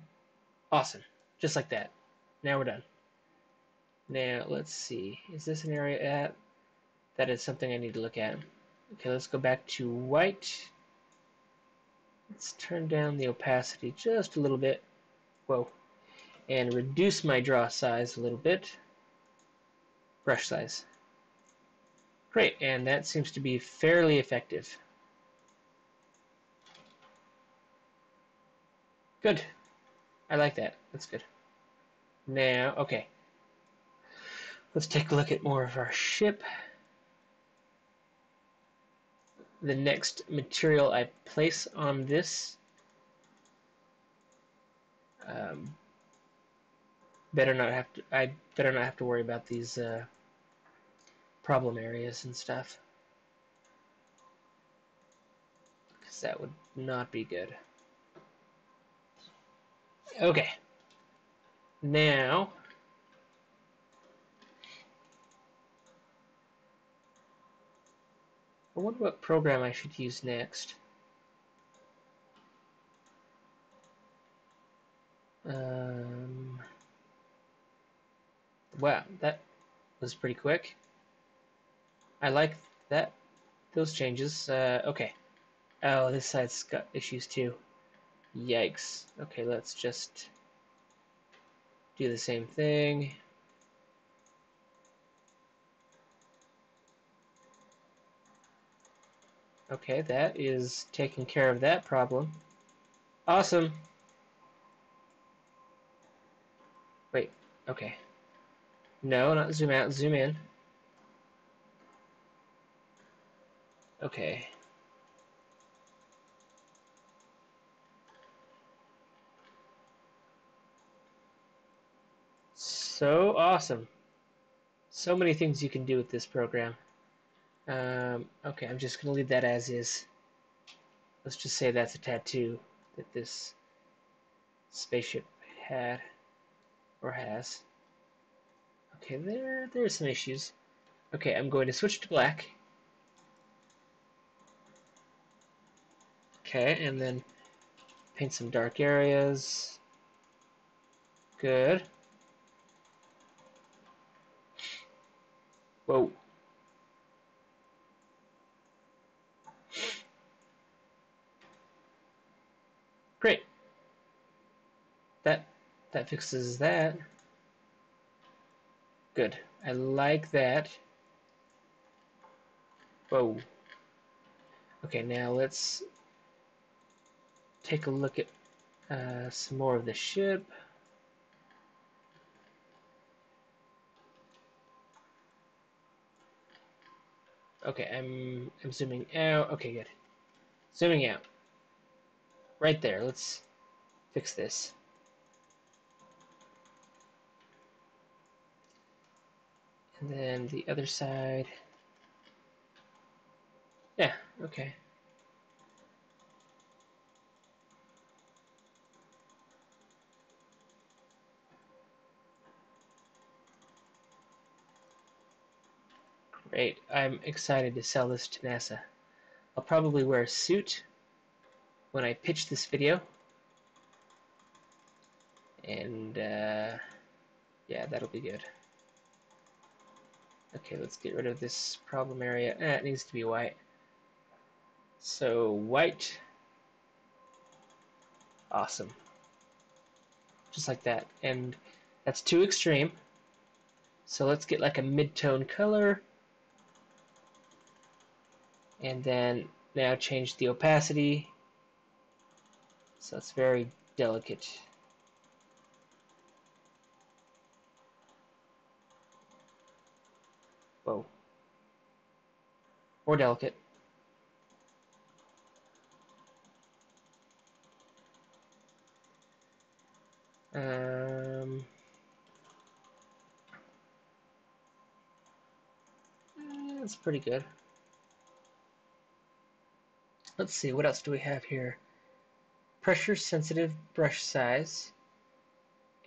[SPEAKER 1] Awesome. Just like that. Now we're done. Now, let's see. Is this an area that is something I need to look at? Okay, let's go back to white. Let's turn down the opacity just a little bit. Whoa. And reduce my draw size a little bit. Brush size. Great, and that seems to be fairly effective. Good. I like that. That's good. Now, okay. Let's take a look at more of our ship. The next material I place on this I better not have to worry about these problem areas and stuff, because that would not be good. Okay. Now, I wonder what program I should use next. Wow, that was pretty quick. I like that. those changes. Okay. Oh, this side's got issues too. Yikes. Okay, let's just do the same thing. Okay, that is taking care of that problem. Awesome. Wait, okay. No, not zoom out, zoom in. Okay. So awesome. So many things you can do with this program. Okay, I'm just going to leave that as is. Let's just say that's a tattoo that this spaceship had or has. Okay, there are some issues. Okay, I'm going to switch to black. Okay, and then paint some dark areas. Good. Whoa. Great. That fixes that. Good. I like that. Whoa. Okay, now let's take a look at some more of the ship. Okay, I'm zooming out. Okay, good. Zooming out. Right there. Let's fix this. And then the other side. Yeah, okay. Great. I'm excited to sell this to NASA. I'll probably wear a suit when I pitch this video. And yeah, that'll be good. Okay, let's get rid of this problem area. It needs to be white. So white. Awesome. Just like that. And that's too extreme. So let's get like a mid-tone color. And then now change the opacity. So it's very delicate. Whoa. Or delicate. That's pretty good. Let's see, what else do we have here? Pressure sensitive brush size.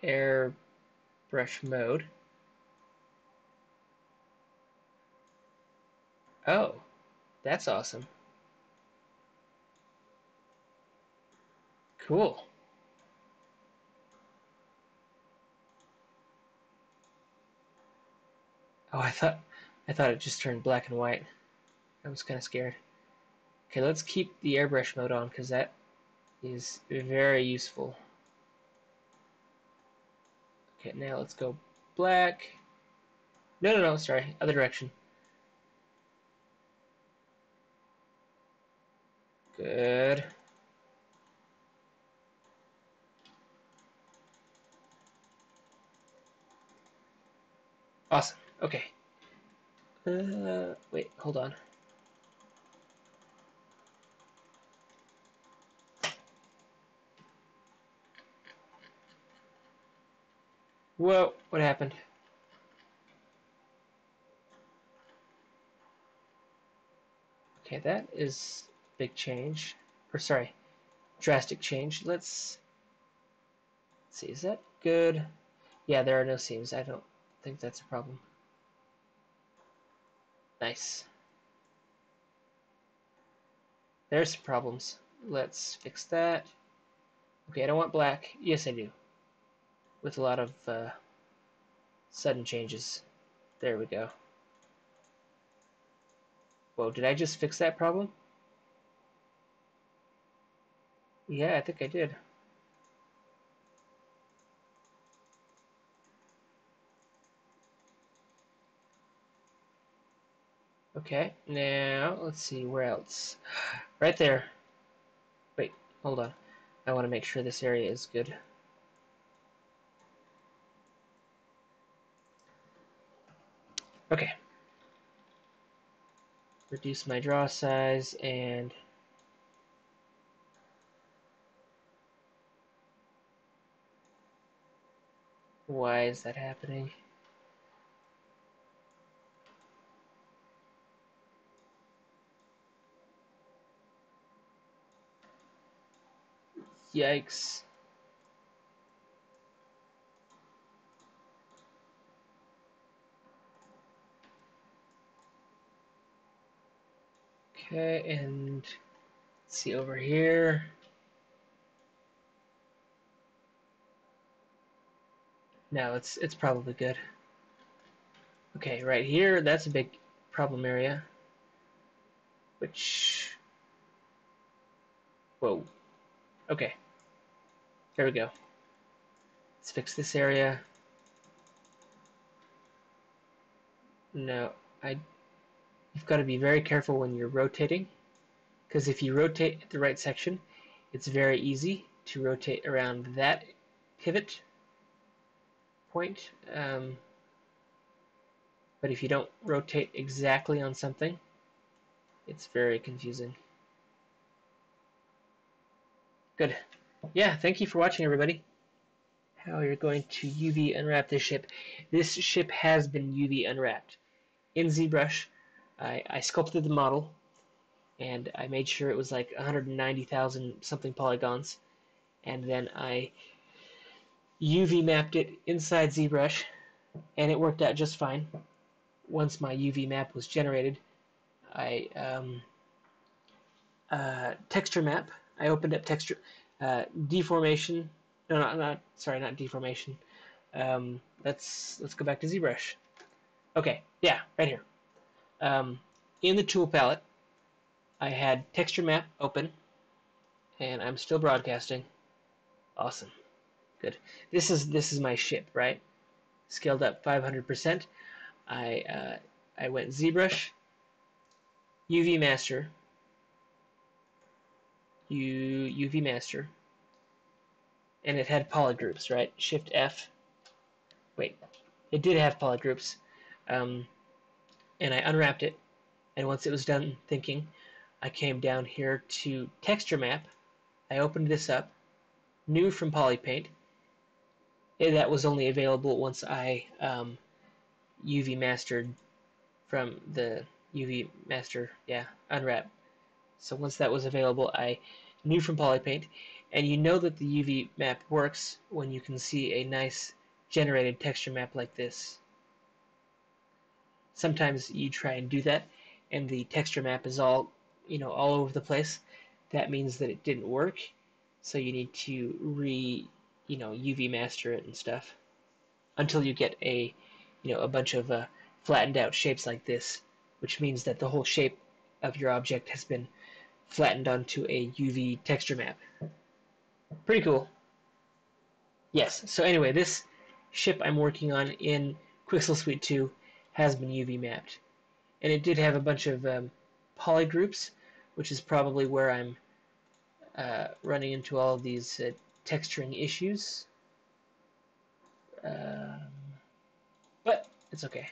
[SPEAKER 1] Air brush mode. Oh, that's awesome. Cool. Oh, I thought it just turned black and white. I was kind of scared. Okay, let's keep the airbrush mode on because that is very useful. Okay, now let's go black. No, sorry, other direction. Good. Awesome. Okay. Wait, hold on. Whoa, what happened? Okay, that is big change. Or sorry, drastic change. Let's see, is that good? Yeah, there are no seams. I don't think that's a problem. Nice. There's some problems. Let's fix that. Okay, I don't want black. Yes, I do. With a lot of sudden changes. There we go. Whoa, did I just fix that problem? Yeah, I think I did. Okay, now let's see, where else? Right there. Wait, hold on. I want to make sure this area is good. Okay. Reduce my draw size and why is that happening? Yikes. Okay, and let's see over here. No, it's probably good. Okay, right here, that's a big problem area. Which, whoa. Okay, there we go. Let's fix this area. No, you've got to be very careful when you're rotating, because if you rotate the right section, it's very easy to rotate around that pivot point. But if you don't rotate exactly on something, it's very confusing. Good. Yeah, thank you for watching, everybody. How you're going to UV unwrap this ship. This ship has been UV unwrapped. In Zbrush, I sculpted the model, and I made sure it was like 190,000 something polygons, and then I UV mapped it inside Zbrush, and it worked out just fine. Once my UV map was generated, I texture map. I opened up texture deformation. No, not deformation. Let's go back to Zbrush. Okay, yeah, right here. In the tool palette, I had texture map open, and I'm still broadcasting. Awesome, good. This is my ship, right? Scaled up 500%. I went ZBrush, UV Master, UV Master, and it had polygroups, right? Shift F. Wait, it did have polygroups, and I unwrapped it. And once it was done thinking, I came down here to Texture Map. I opened this up, new from Polypaint. That was only available once I UV mastered from the UV master, yeah, unwrap. So once that was available, I knew from Polypaint, and you know that the UV map works when you can see a nice generated texture map like this. Sometimes you try and do that, and the texture map is all over the place. That means that it didn't work, so you need to UV master it and stuff until you get a bunch of flattened out shapes like this, which means that the whole shape of your object has been flattened onto a UV texture map. Pretty cool. Yes, so anyway, this ship I'm working on in Quixel Suite 2 has been UV mapped. And it did have a bunch of polygroups, which is probably where I'm running into all of these texturing issues. But it's okay.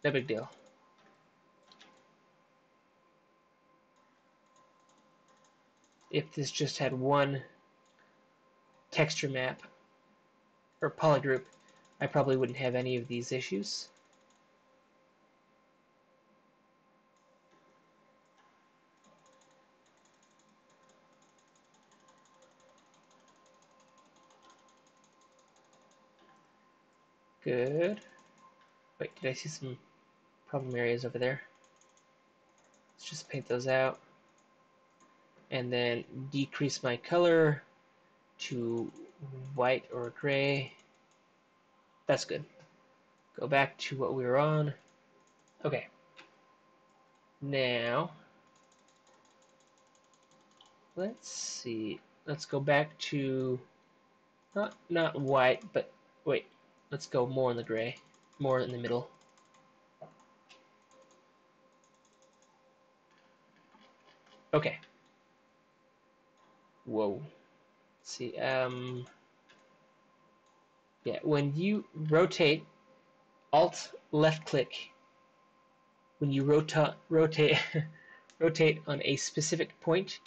[SPEAKER 1] No big deal. If this just had one texture map or polygroup, I probably wouldn't have any of these issues. Good. Wait, did I see some problem areas over there? Let's just paint those out. And then decrease my color to white or gray. That's good. Go back to what we were on. Okay. Now, let's see. Let's go back to not white, but wait. Let's go more in the gray, more in the middle. Okay. Whoa. Let's see. Yeah. When you rotate, Alt left click. When you rotate rotate on a specific point,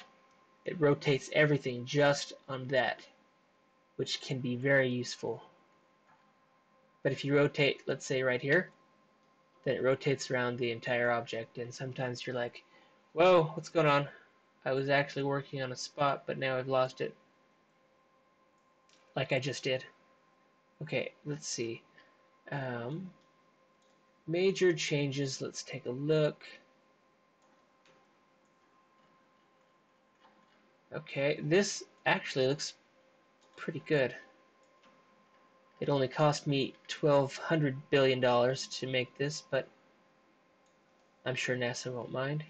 [SPEAKER 1] it rotates everything just on that, which can be very useful. But if you rotate, let's say right here, then it rotates around the entire object, and sometimes you're like, whoa, what's going on? I was actually working on a spot, but now I've lost it, like I just did. Okay, let's see. Major changes, let's take a look. Okay, this actually looks pretty good. It only cost me $1,200 billion to make this, but I'm sure NASA won't mind.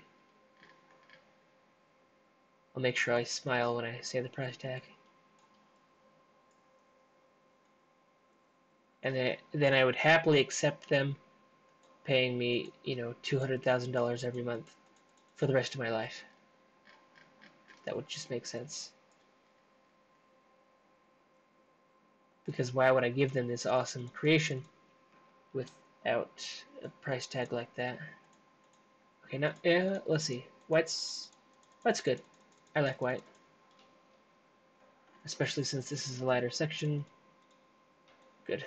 [SPEAKER 1] I'll make sure I smile when I say the price tag. And then I would happily accept them paying me, $200,000 every month for the rest of my life. That would just make sense. Because why would I give them this awesome creation without a price tag like that? Okay, now let's see. White's good. I like white, especially since this is a lighter section. Good.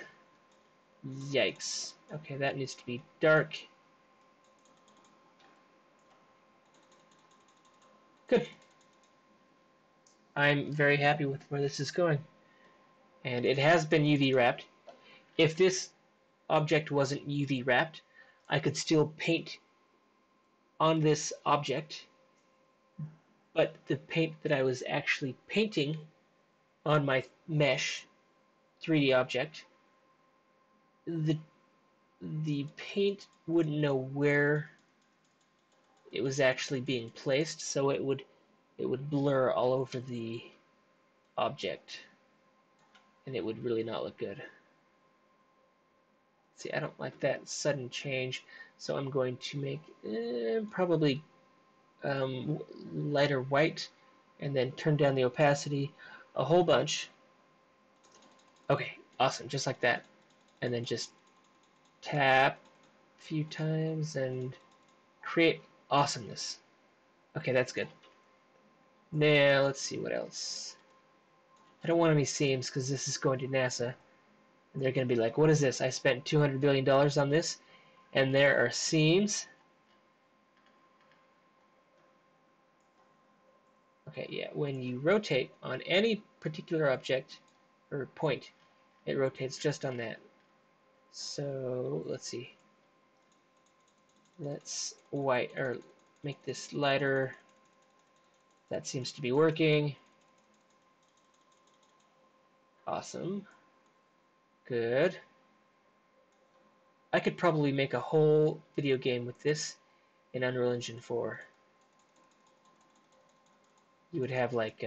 [SPEAKER 1] Yikes. Okay, that needs to be dark. Good. I'm very happy with where this is going. And it has been UV wrapped. If this object wasn't UV wrapped, I could still paint on this object, but the paint that I was actually painting on my mesh 3D object, the paint wouldn't know where it was actually being placed, so it would blur all over the object, and it would really not look good. See, I don't like that sudden change, so I'm going to make probably lighter white, and then turn down the opacity a whole bunch. Okay, awesome, just like that. And then just tap a few times and create awesomeness. Okay, that's good. Now, let's see what else. I don't want any seams because this is going to NASA. And they're going to be like, what is this? I spent $200 billion on this, and there are seams. Okay, yeah, when you rotate on any particular object or point, it rotates just on that. So, let's see. Let's make this lighter. That seems to be working. Awesome. Good. I could probably make a whole video game with this in Unreal Engine 4. You would have like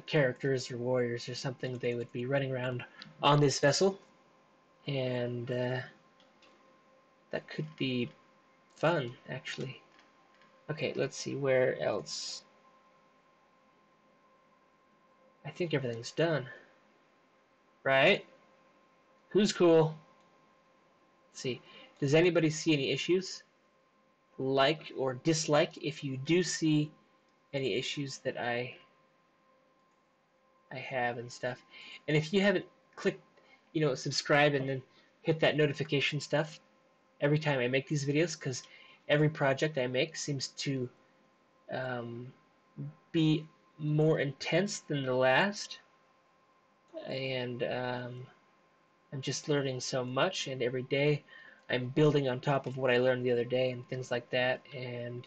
[SPEAKER 1] characters or warriors or something. They would be running around on this vessel, and that could be fun, actually. Okay, let's see, where else? I think everything's done. Right? Who's cool? Let's see. Does anybody see any issues? Like or dislike if you do see any issues that I have and stuff. And if you haven't clicked, subscribe and then hit that notification stuff every time I make these videos, because every project I make seems to be more intense than the last, and I'm just learning so much, and every day I'm building on top of what I learned the other day and things like that. And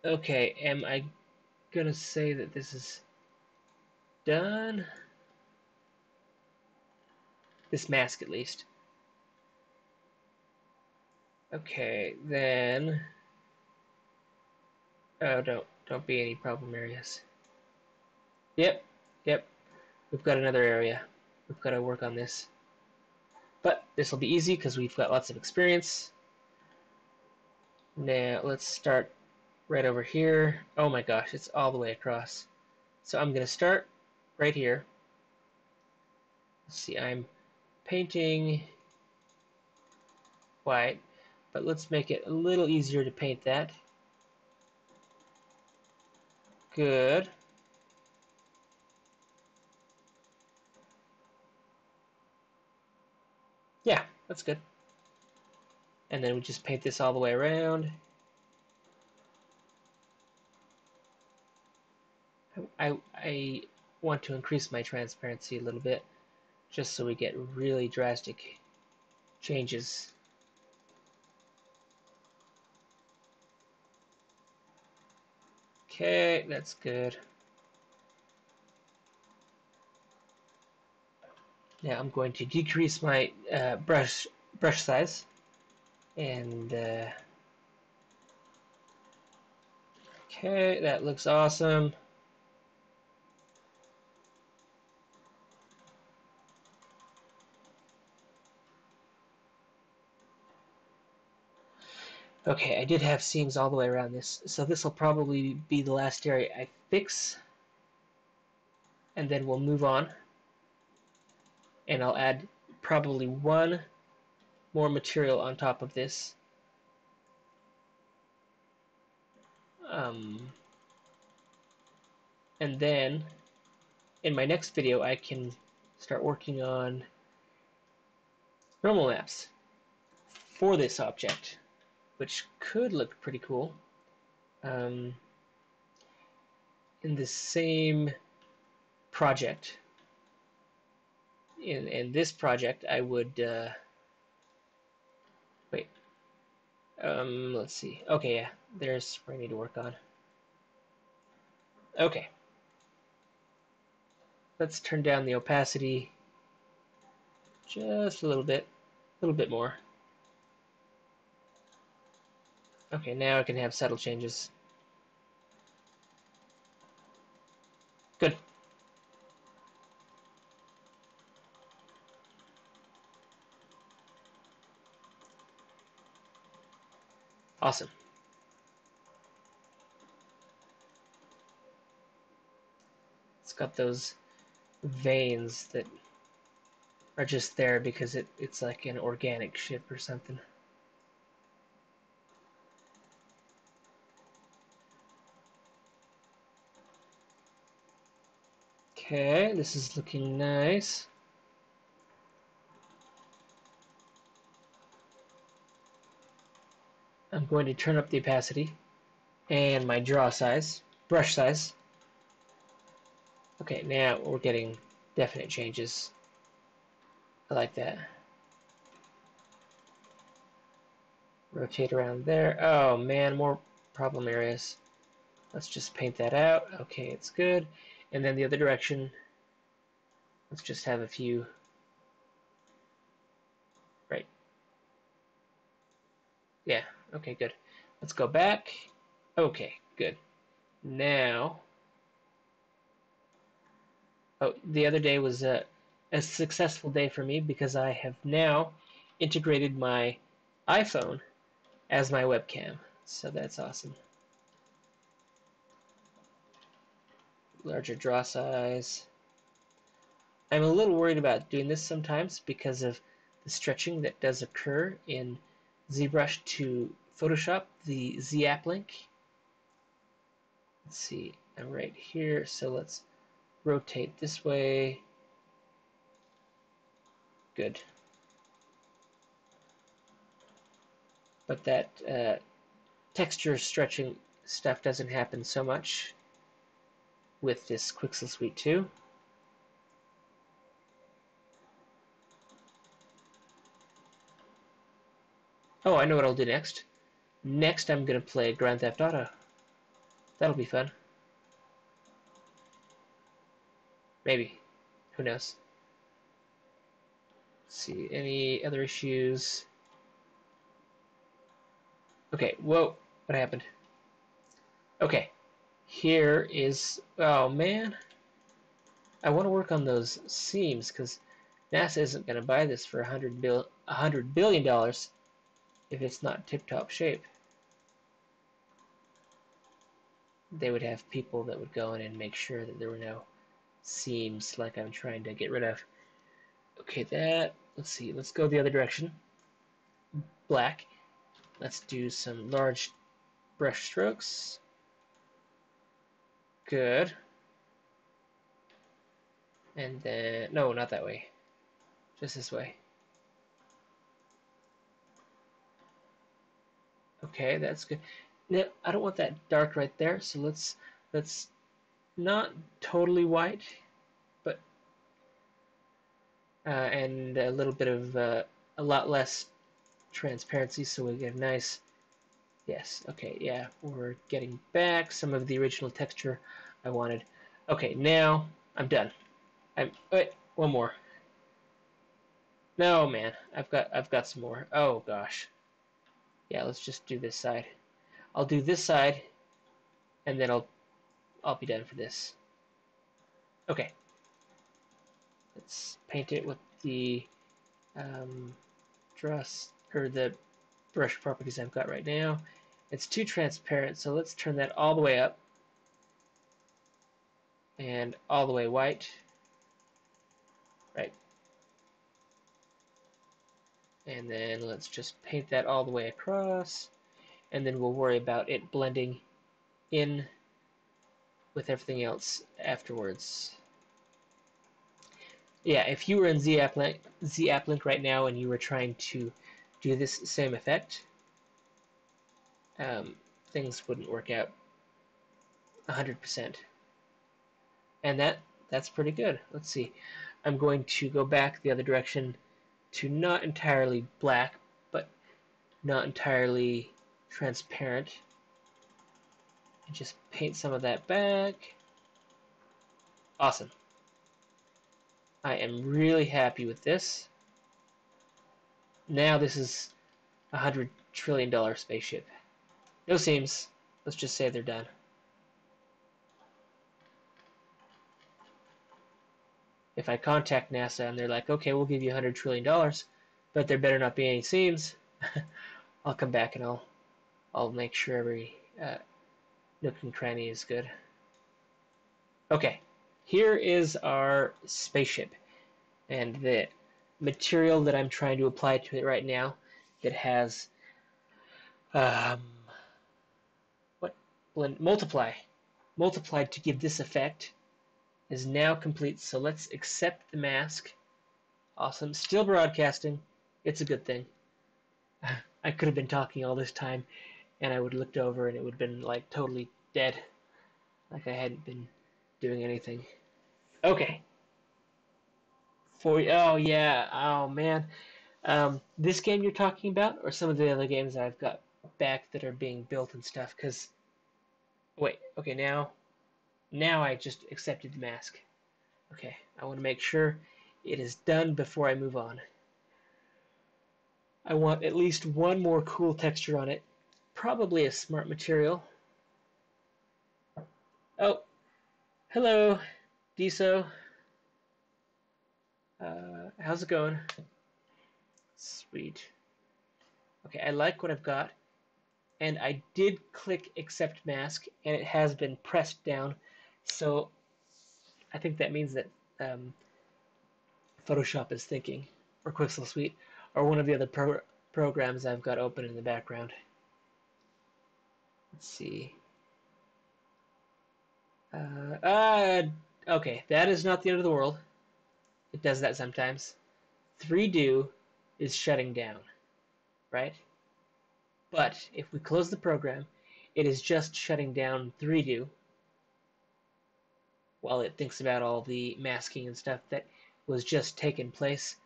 [SPEAKER 1] okay, am I gonna say that this is done? this mask at least. Okay, then. Oh, don't be any problem areas. Yep, yep. We've got another area. We've got to work on this. But this will be easy because we've got lots of experience. Now let's start right over here. Oh my gosh, it's all the way across. So I'm going to start right here. Let's see, I'm painting white, but let's make it a little easier to paint that. Good. Yeah, that's good. And then we just paint this all the way around. I want to increase my transparency a little bit, just so we get really drastic changes. Okay, that's good. Now I'm going to decrease my brush size, and okay, that looks awesome. Okay, I did have seams all the way around this, so this will probably be the last area I fix, and then we'll move on, and I'll add probably one more material on top of this. And then in my next video I can start working on normal maps for this object, which could look pretty cool. In the same project, in this project, I would wait. Let's see. Okay, yeah, there's where I need to work on. Okay, let's turn down the opacity just a little bit more. Okay, now I can have subtle changes. Good. Awesome. It's got those veins that are just there because it's like an organic ship or something. Okay, this is looking nice. I'm going to turn up the opacity and my draw size, brush size. Okay, now we're getting definite changes. I like that. Rotate around there. Oh man, more problem areas. Let's just paint that out. Okay, it's good. And then the other direction, let's just have a few. Right. Yeah, okay, good. Let's go back. Okay, good. Now, oh, the other day was a successful day for me because I have now integrated my iPhone as my webcam. So that's awesome. Larger draw size. I'm a little worried about doing this sometimes because of the stretching that does occur in Zbrush to Photoshop, the Z app link. Let's see, I'm right here, so let's rotate this way. Good. But that texture stretching stuff doesn't happen so much with this Quixel Suite 2. Oh, I know what I'll do next. Next, I'm going to play Grand Theft Auto. That'll be fun. Maybe. Who knows? see, any other issues? Okay, whoa, what happened? Okay, here is, oh man, I want to work on those seams because NASA isn't going to buy this for $100 billion if it's not tip-top shape. They would have people that would go in and make sure that there were no seams like I'm trying to get rid of. Okay, let's see, let's go the other direction. Black. Let's do some large brush strokes. Good. And then, no, not that way. Just this way. Okay, that's good. Now, I don't want that dark right there, so let's not totally white, but and a little bit of a lot less transparency, so we get a nice. Yes. Okay. Yeah, we're getting back some of the original texture I wanted. Okay, now I'm done. Wait, one more. No, man, I've got some more. Oh gosh. Yeah, let's just do this side. I'll do this side, and then I'll be done for this. Okay. Let's paint it with the dress or the brush properties I've got right now. It's too transparent, so let's turn that all the way up and all the way white. Right. And then let's just paint that all the way across, and then we'll worry about it blending in with everything else afterwards. Yeah, if you were in ZAppLink right now and you were trying to do this same effect, things wouldn't work out 100%. And that's pretty good. Let's see. I'm going to go back the other direction to not entirely black, but not entirely transparent. And just paint some of that back. Awesome. I am really happy with this. Now this is a $100 trillion spaceship. No seams. Let's just say they're done. If I contact NASA and they're like, okay, we'll give you $100 trillion, but there better not be any seams, I'll come back and I'll make sure every nook and cranny is good. Okay, here is our spaceship, and the material that I'm trying to apply to it right now that has multiplied to give this effect is now complete. So let's accept the mask. Awesome. Still broadcasting. It's a good thing. I could have been talking all this time and I would have looked over and it would have been like totally dead. Like I hadn't been doing anything. Okay. Oh yeah. Oh man. This game you're talking about, or some of the other games I've got back that are being built and stuff? Because wait. Okay. Now I just accepted the mask. Okay. I want to make sure it is done before I move on. I want at least one more cool texture on it. Probably a smart material. Oh, hello, Diso. How's it going? Sweet. Okay, I like what I've got. And I did click accept mask, and it has been pressed down. So I think that means that Photoshop is thinking, or Quixel Suite, or one of the other programs I've got open in the background. Let's see. Okay, that is not the end of the world. It does that sometimes. 3Do is shutting down, right? But if we close the program, it is just shutting down 3Do while it thinks about all the masking and stuff that was just taking place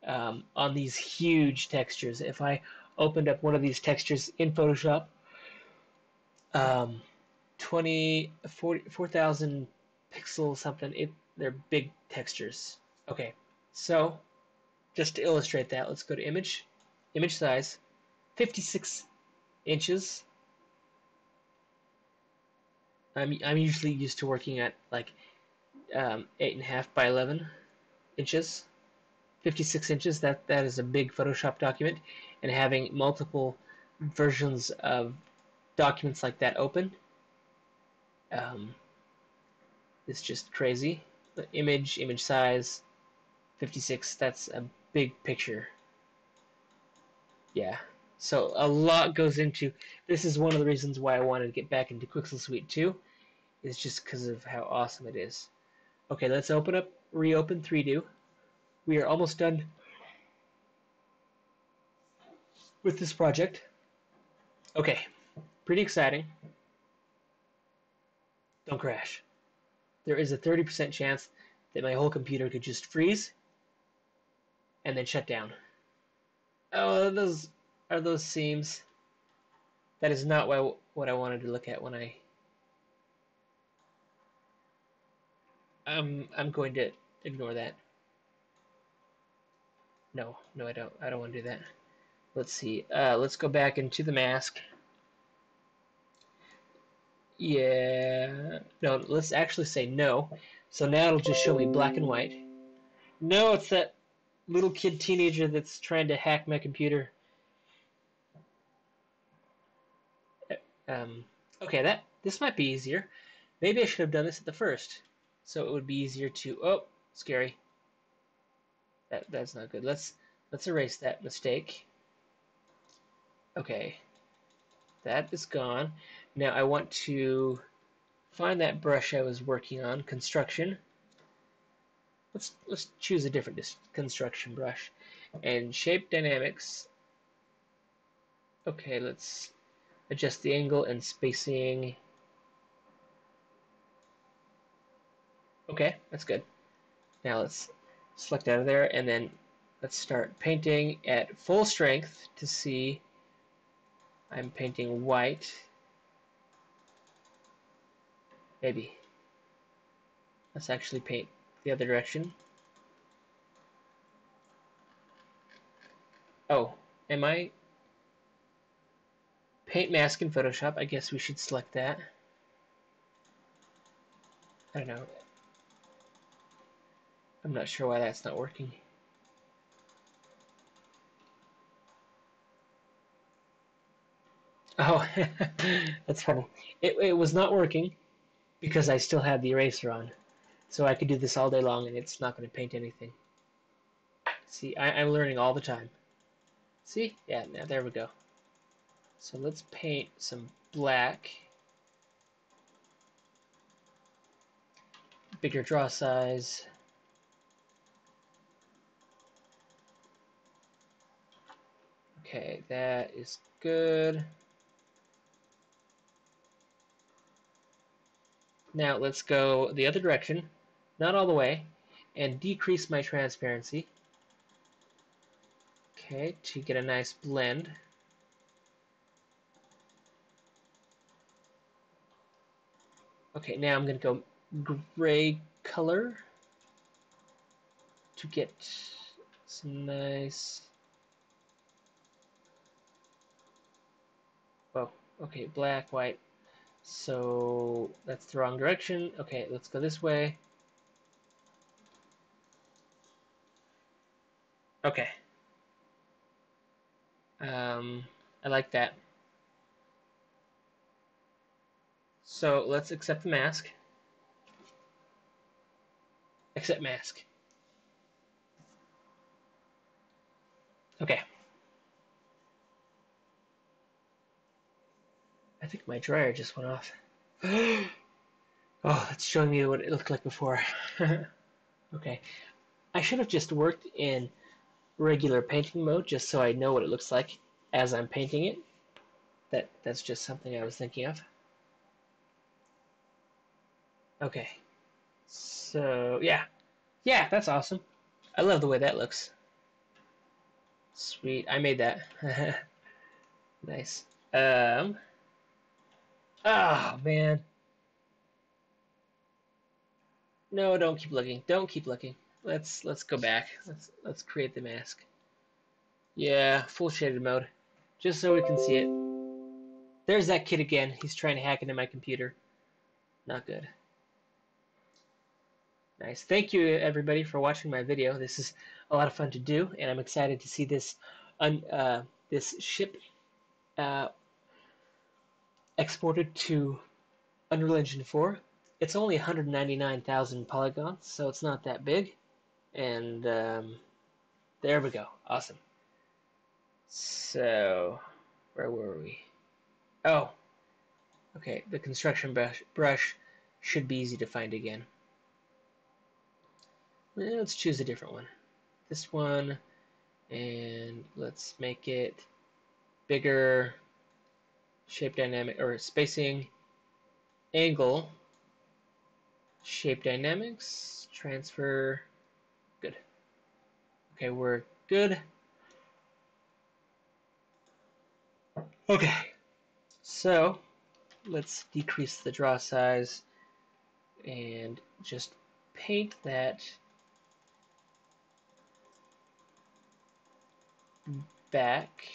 [SPEAKER 1] on these huge textures. If I opened up one of these textures in Photoshop, 4,000 pixels something, they're big textures. Okay, so just to illustrate that, let's go to image size, 56 inches. I'm usually used to working at like 8.5 by 11 inches. 56 inches, that is a big Photoshop document, and having multiple versions of documents like that open is just crazy. The image size, 56, that's a big picture. Yeah. So a lot goes into, this is one of the reasons why I wanted to get back into Quixel Suite 2, is just because of how awesome it is. Okay, let's reopen 3Do. We are almost done with this project. Okay, pretty exciting. Don't crash. There is a 30% chance that my whole computer could just freeze and then shut down. Oh, those are those seams. That is not what I wanted to look at when I'm going to ignore that. No, I don't. I don't want to do that. Let's see. Let's go back into the mask. Yeah. No, let's actually say no. So now it'll just show me black and white. No, it's that little kid teenager that's trying to hack my computer. Okay, this might be easier. Maybe I should have done this at the first, so it would be easier to. Oh, scary. That's not good. Let's erase that mistake. Okay, that is gone. Now I want to find that brush I was working on, construction. Let's choose a different construction brush, and shape dynamics. Okay, let's adjust the angle and spacing. Okay, that's good. Now let's select out of there, and then let's start painting at full strength to see. I'm painting white. Maybe. Let's actually paint the other direction. Oh, am I? Paint mask in Photoshop. I guess we should select that. I don't know. I'm not sure why that's not working. Oh, that's funny. It was not working because I still had the eraser on. So I could do this all day long and it's not going to paint anything. See, I'm learning all the time. See? Yeah, now there we go. So let's paint some black. Bigger draw size. Okay, that is good. Now let's go the other direction, not all the way, and decrease my transparency. Okay, to get a nice blend. Okay, now I'm going to go gray color to get some nice. Oh, okay, black, white. So that's the wrong direction. Okay, let's go this way. Okay. I like that. So let's accept the mask. Accept mask. Okay. I think my dryer just went off. Oh, it's showing me what it looked like before. Okay. I should have just worked in regular painting mode just so I know what it looks like as I'm painting it. That's just something I was thinking of. Okay. So, yeah. Yeah, that's awesome. I love the way that looks. Sweet. I made that. Nice. Oh, man. No, don't keep looking. Don't keep looking. let's go back. Let's create the mask. Yeah, full shaded mode, just so we can see it. There's that kid again. He's trying to hack into my computer. Not good. Nice. Thank you everybody for watching my video. This is a lot of fun to do, and I'm excited to see this this ship uh, exported to Unreal Engine 4. It's only 199,000 polygons, so it's not that big. And there we go. Awesome. So, where were we? Oh, okay. The construction brush should be easy to find again. Let's choose a different one. This one, and let's make it bigger. Shape dynamic or spacing, angle, shape dynamics, transfer. Good. Okay, we're good. Okay, so let's decrease the draw size and just paint that back.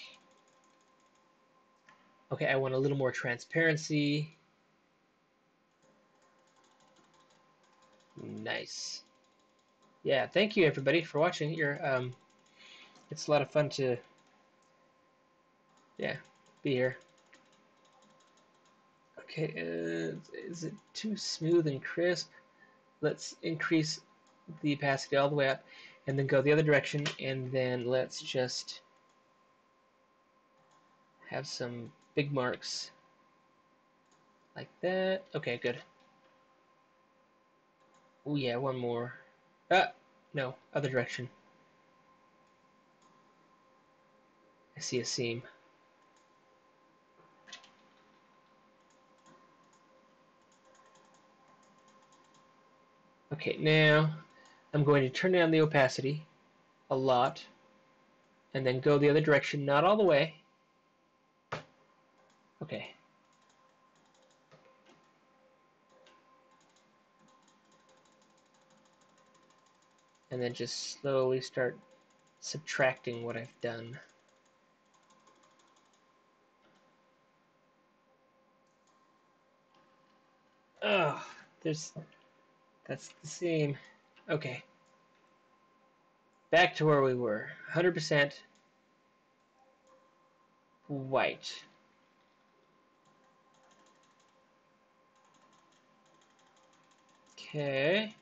[SPEAKER 1] Okay, I want a little more transparency. Nice. Yeah, thank you everybody for watching. It's a lot of fun to be here. Okay, is it too smooth and crisp? Let's increase the opacity all the way up and then go the other direction, and then let's just have some big marks like that. Okay, good. Oh yeah, one more. No, other direction. I see a seam. Okay, now I'm going to turn down the opacity a lot and then go the other direction, not all the way. Okay. And then just slowly start subtracting what I've done. Oh, that's the same. Okay. Back to where we were. 100% white. Okay.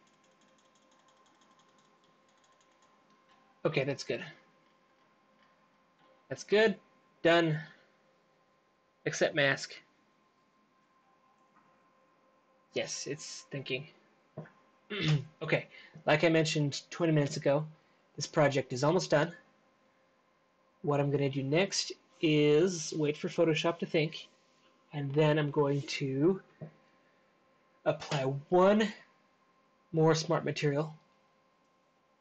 [SPEAKER 1] Okay, that's good. That's good. Done. Accept mask. Yes, it's thinking. Okay, like I mentioned 20 minutes ago, this project is almost done. What I'm going to do next is wait for Photoshop to think, and then I'm going to apply one more smart material,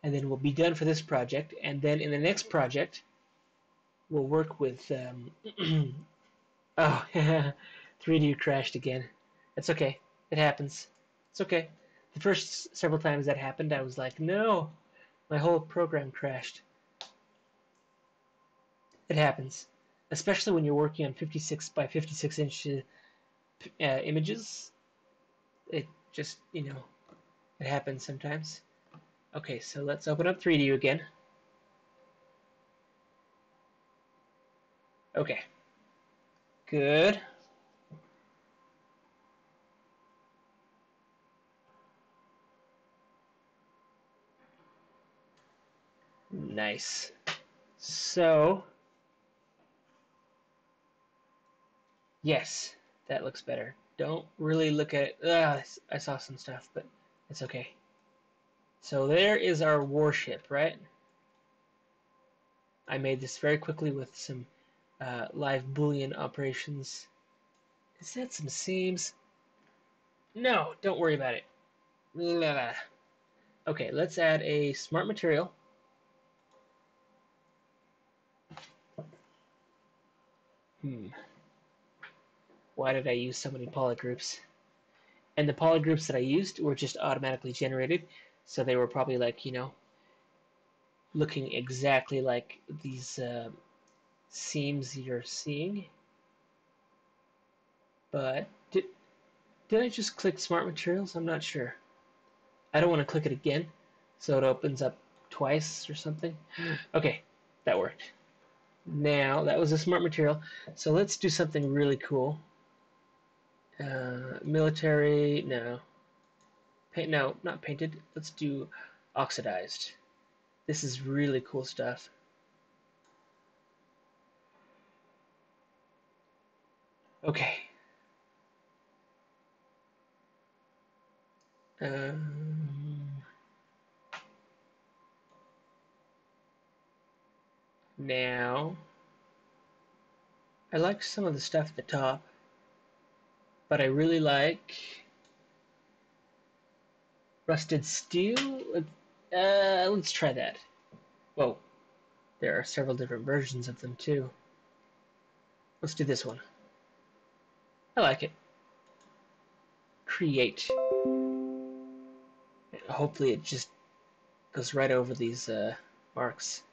[SPEAKER 1] and then we'll be done for this project. And then in the next project, we'll work with oh, 3D crashed again. It's okay. It happens. It's okay. The first several times that happened, I was like, no, my whole program crashed. It happens, especially when you're working on 56 by 56 inch images. It just, it happens sometimes. Okay, so let's open up 3D again. Okay. Good. Nice. So, yes, that looks better. Don't really look at it. I saw some stuff, but it's okay. So there is our warship, right? I made this very quickly with some live Boolean operations. Is that some seams? No, don't worry about it. Blah. Okay, let's add a smart material. Why did I use so many polygroups? And the polygroups that I used were just automatically generated. So they were probably like, looking exactly like these seams you're seeing. But did I just click Smart Materials? I'm not sure. I don't want to click it again, so it opens up twice or something. Okay, that worked. Now, that was a Smart Material. So let's do something really cool. Military, no. Paint, no, not painted. Let's do oxidized. This is really cool stuff. Okay. Now, I like some of the stuff at the top, but I really like rusted steel. Let's try that. Whoa, there are several different versions of them too. Let's do this one. I like it. Create. Hopefully it just goes right over these marks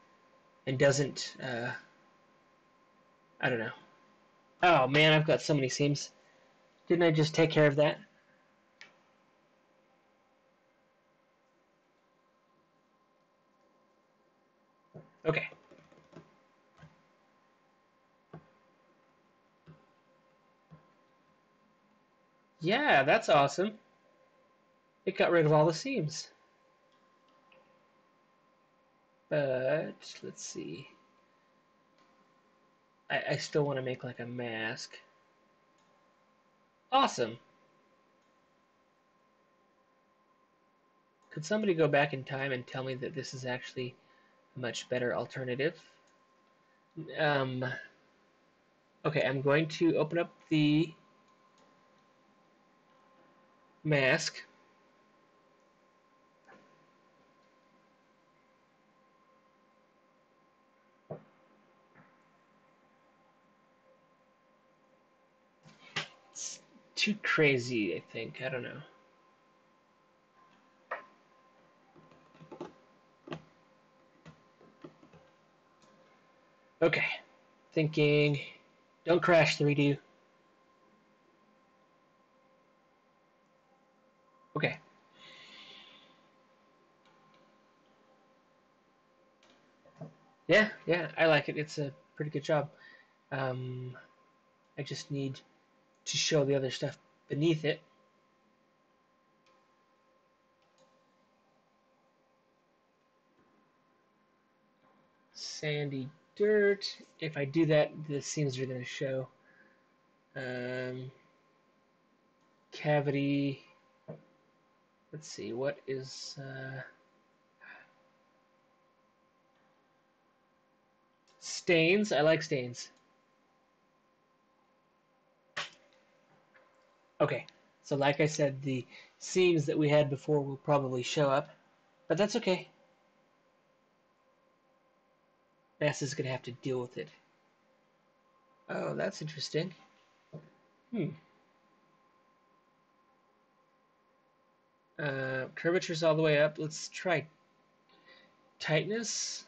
[SPEAKER 1] and doesn't, I don't know. Oh man, I've got so many seams. Didn't I just take care of that? Okay. Yeah, that's awesome. It got rid of all the seams. But let's see. I still want to make like a mask. Awesome. Could somebody go back in time and tell me that this is actually a much better alternative? Okay, I'm going to open up the mask. It's too crazy, I think. I don't know. Okay, thinking. Don't crash 3D. Okay. Yeah, I like it. It's a pretty good job. I just need to show the other stuff beneath it. Sandy dirt. If I do that, the seams are going to show. Cavity. Let's see, what is... stains. I like stains. Okay, so like I said, the seams that we had before will probably show up, but that's okay. NASA's going to have to deal with it. Oh, that's interesting. Curvature's all the way up. Let's try tightness.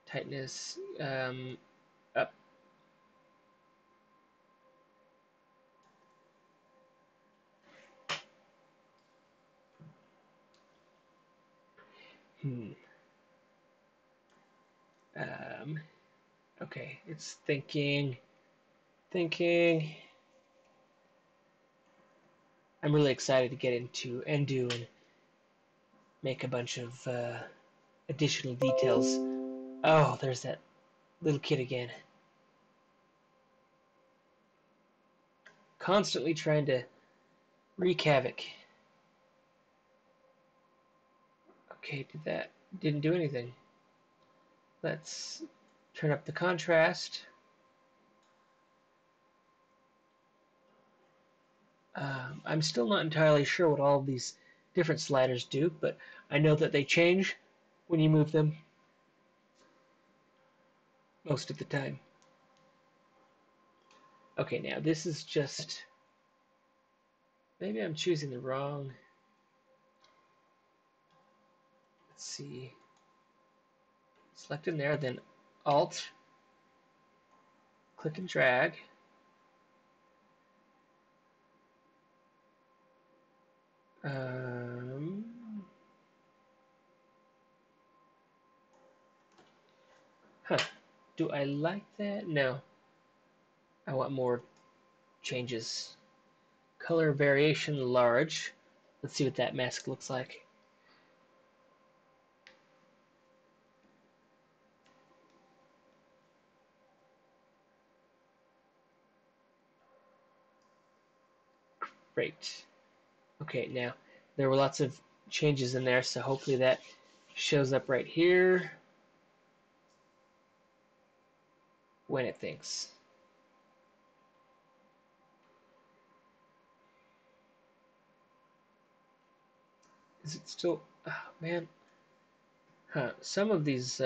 [SPEAKER 1] Tightness up. Okay, it's thinking. I'm really excited to get into Undo and make a bunch of additional details. Oh, there's that little kid again. Constantly trying to wreak havoc. Okay, didn't do anything. Let's turn up the contrast. I'm still not entirely sure what all of these different sliders do, but I know that they change when you move them most of the time. Okay, now this is just Maybe I'm choosing the wrong. Let's see. Select in there, then Alt, click and drag. Huh. Do I like that? No. I want more changes. Color variation large. Let's see what that mask looks like. Great. Okay, now there were lots of changes in there, so hopefully that shows up right here when it thinks. Is it still? Oh, man. Huh. Some of these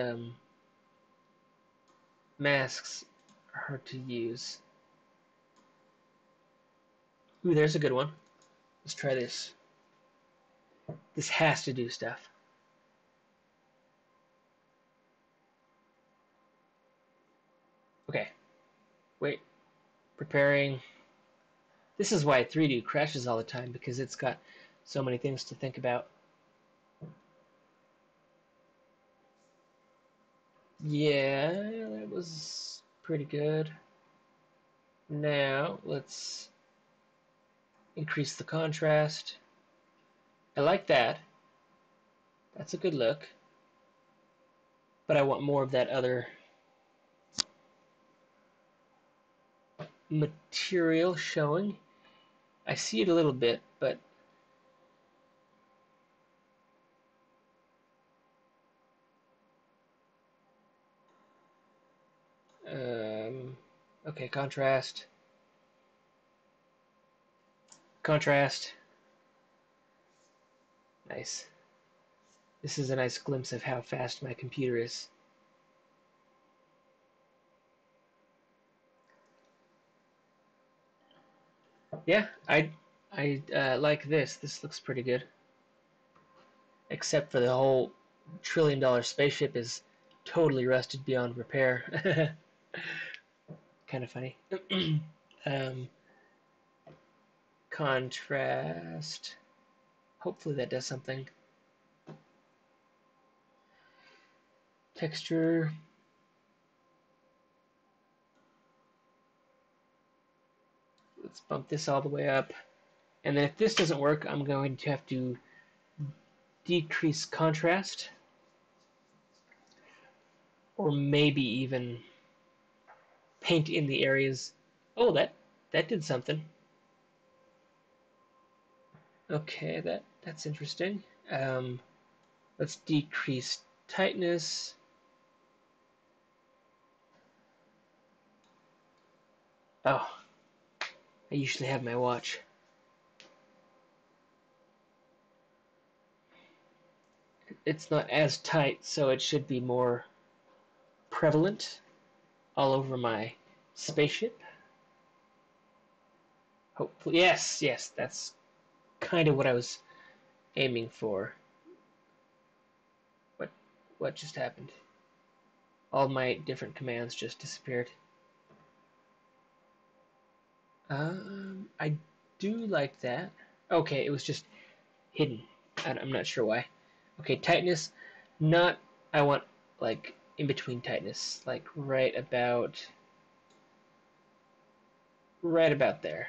[SPEAKER 1] masks are hard to use. Ooh, there's a good one. Let's try this. This has to do stuff. Okay. Wait. Preparing. This is why 3D crashes all the time, because it's got so many things to think about. Yeah, that was pretty good. Now, let's increase the contrast. I like that. That's a good look. But I want more of that other material showing. I see it a little bit, but okay, contrast. Contrast. Nice. This is a nice glimpse of how fast my computer is. Yeah, I like this. This looks pretty good. Except for the whole $1 trillion spaceship is totally rusted beyond repair. Kind of funny. Contrast. Hopefully that does something. Texture. Let's bump this all the way up. And then if this doesn't work, I'm going to have to decrease contrast. Or maybe even paint in the areas. Oh, that did something. Okay, that's interesting. Let's decrease tightness. Oh, I usually have my watch. It's not as tight, so it should be more prevalent all over my spaceship. Hopefully, yes, that's kind of what I was aiming for. What just happened? All my different commands just disappeared. I do like that. Okay, it was just hidden. I'm not sure why. Okay, tightness, not, I want like in between tightness, like right about there.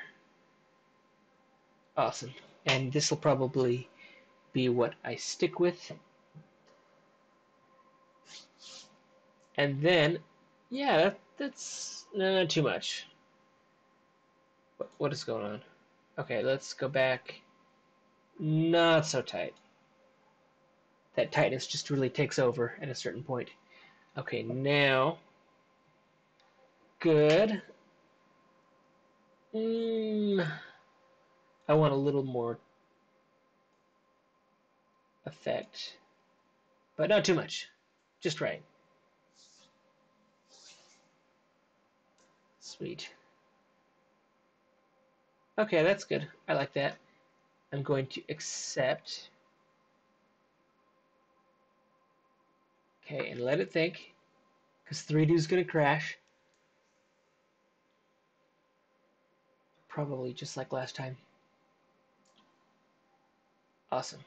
[SPEAKER 1] Awesome. And this will probably be what I stick with. And then, yeah, that's not too much. What is going on? Okay, let's go back. Not so tight. That tightness just really takes over at a certain point. Okay, now, good. I want a little more effect, but not too much. Just right. Sweet. Okay, that's good. I like that. I'm going to accept. Okay, and let it think, because 3D is going to crash. Probably just like last time. Awesome.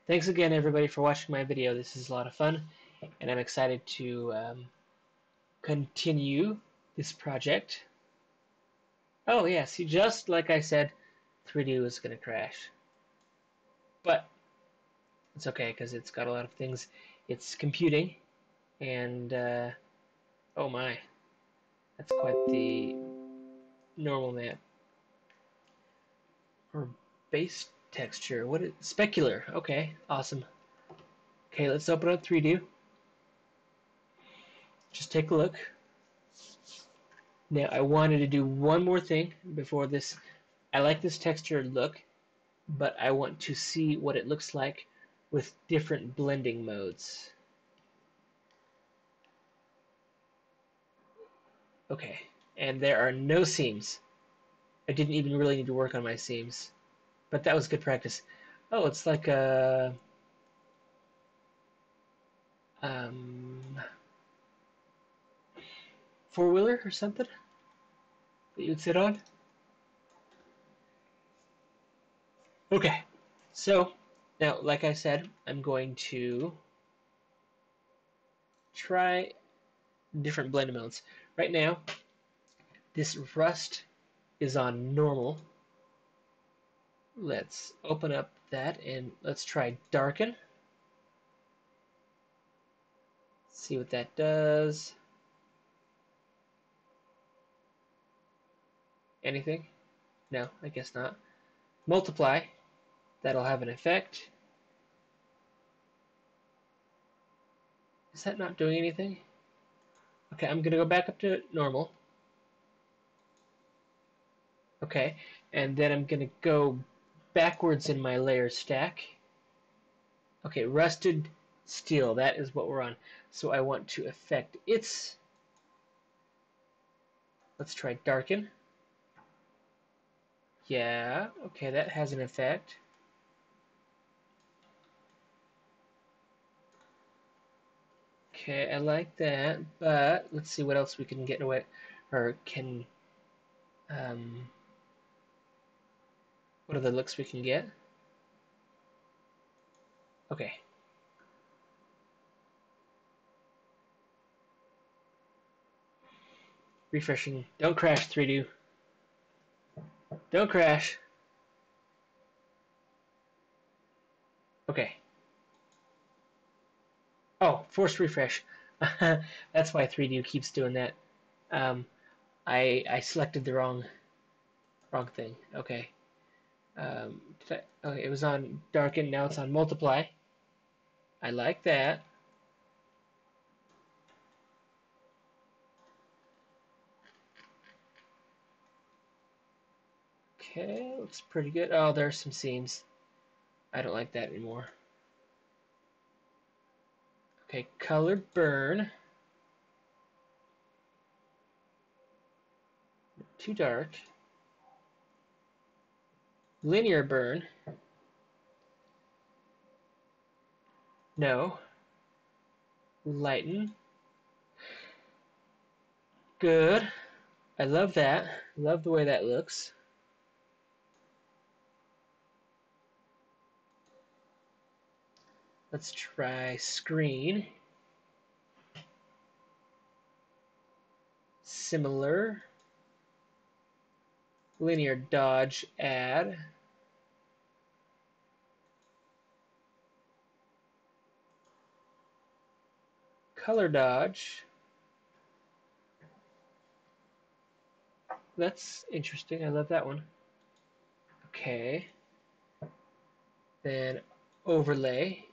[SPEAKER 1] Thanks again, everybody, for watching my video. This is a lot of fun, and I'm excited to continue this project. Oh, yeah, see, just like I said, 3D was going to crash. But it's okay, because it's got a lot of things. It's computing, and oh my, that's quite the normal map. Or base texture. What is specular? Okay, awesome. Okay, let's open up 3D. Just take a look. Now I wanted to do one more thing before this. I like this texture look, but I want to see what it looks like with different blending modes. Okay, and there are no seams. I didn't even really need to work on my seams, but that was good practice. Oh, it's like a four-wheeler or something that you would sit on. Okay, so now, like I said, I'm going to try different blend modes. Right now, this rust is on normal. Let's open up that and let's try darken. See what that does. Anything? No, I guess not. Multiply. That'll have an effect. Is that not doing anything? Okay, I'm going to go back up to normal. Okay, and then I'm going to go backwards in my layer stack. Okay, rusted steel, that is what we're on. So I want to affect its. Let's try darken. Yeah, okay, that has an effect. Okay, I like that, but let's see what else we can get away, or can, what are the looks we can get? Okay. Refreshing. Don't crash, 3D. Don't crash. Okay. Oh, force refresh. That's why 3D keeps doing that. I selected the wrong thing. Okay. Okay, it was on darken. Now it's on multiply. I like that. Okay, looks pretty good. Oh, there's some seams. I don't like that anymore. Okay, color burn. Too dark. Linear burn. No. Lighten. Good. I love that. Love the way that looks. Let's try screen. Similar. Linear dodge add. Color dodge. That's interesting. I love that one. Okay. Then overlay.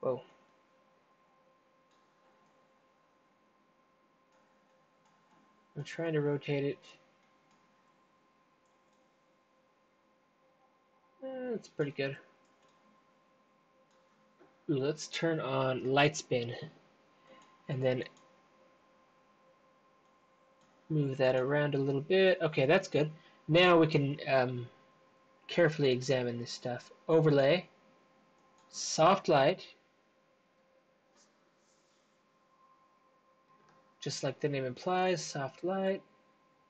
[SPEAKER 1] Whoa. I'm trying to rotate it. That's pretty good. Ooh, let's turn on light spin and then Move that around a little bit. Okay, that's good. Now we can carefully examine this stuff. Overlay, soft light, just like the name implies, soft light.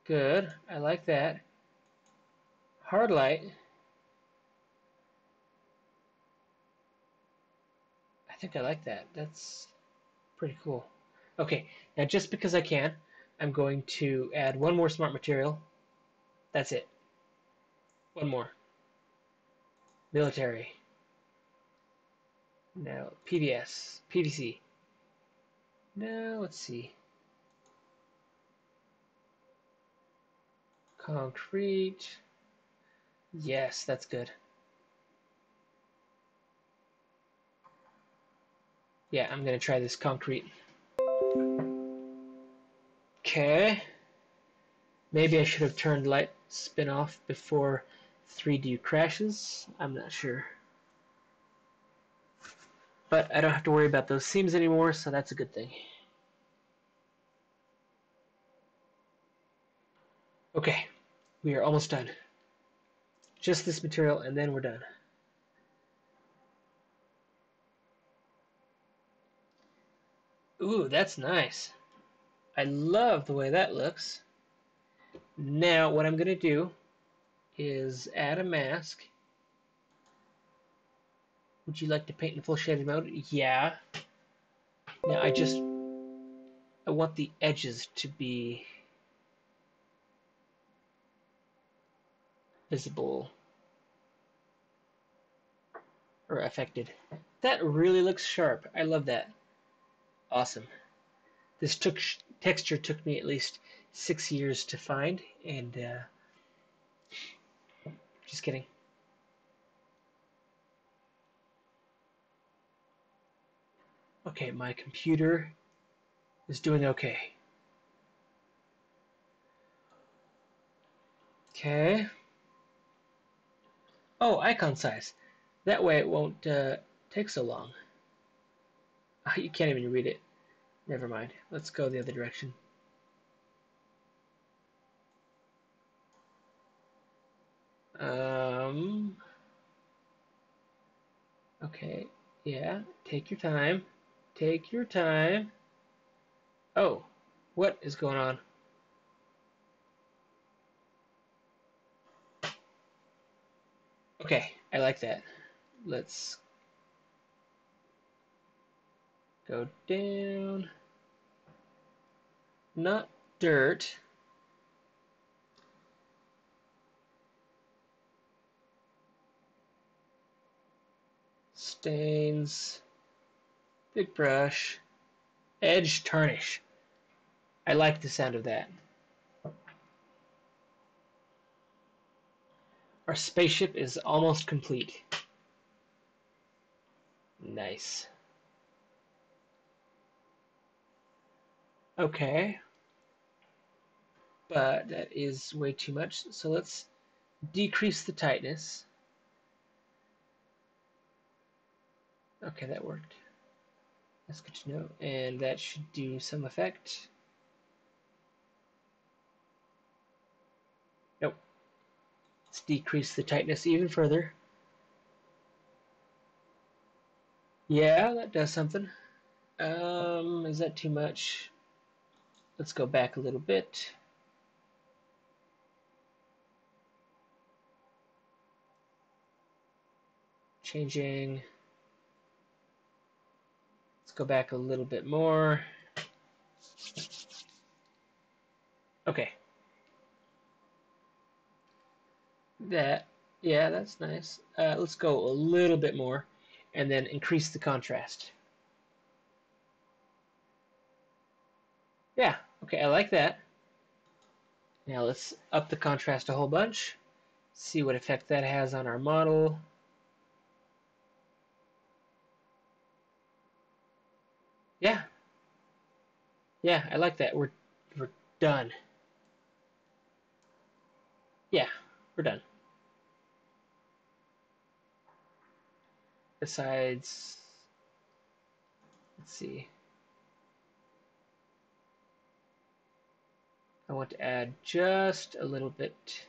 [SPEAKER 1] Good, I like that. Hard light. I think I like that. That's pretty cool. Okay, now just because I can, I'm going to add one more smart material. That's it. One more. Military. Now PVS, PVC. Now let's see. Concrete. Yes, that's good. Yeah, I'm gonna try this concrete. Okay. Maybe I should have turned light spin off before 3D crashes. I'm not sure. But I don't have to worry about those seams anymore, so that's a good thing. Okay, we are almost done. Just this material, and then we're done. Ooh, that's nice. I love the way that looks. Now, what I'm going to do is add a mask. Would you like to paint in full shaded mode? Yeah. Now, I want the edges to be visible or affected. That really looks sharp. I love that. Awesome. This texture took me at least 6 years to find, and just kidding. Okay, my computer is doing okay. Okay. Oh, icon size. That way it won't take so long. You can't even read it. Never mind. Let's go the other direction. Okay. Yeah. Take your time. Take your time. Oh, what is going on? Okay, I like that. Let's go down. Not dirt. Stains. Big brush. Edge tarnish. I like the sound of that. Our spaceship is almost complete. Nice. Okay. But that is way too much. So let's decrease the tightness. Okay, that worked. That's good to know. And that should do some effect. Nope. Let's decrease the tightness even further. Yeah, that does something. Is that too much? Let's go back a little bit. Changing. Let's go back a little bit more. Okay. Yeah, that's nice. Let's go a little bit more and then increase the contrast. Yeah, okay, I like that. Now let's up the contrast a whole bunch. See what effect that has on our model. Yeah. Yeah, I like that. We're done. Yeah, we're done. Besides, let's see. I want to add just a little bit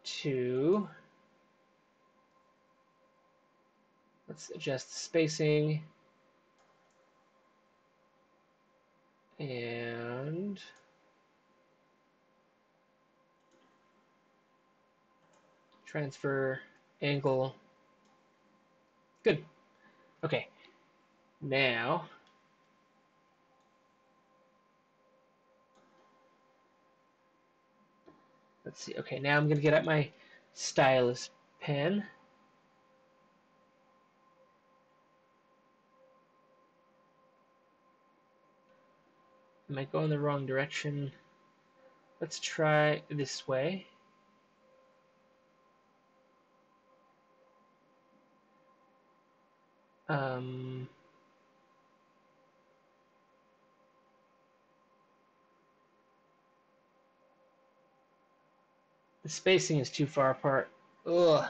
[SPEAKER 1] to, let's adjust the spacing and transfer angle. Good. Okay. Now let's see. Okay, now I'm going to get out my stylus pen. Am I going the wrong direction? Let's try this way. The spacing is too far apart. Ugh.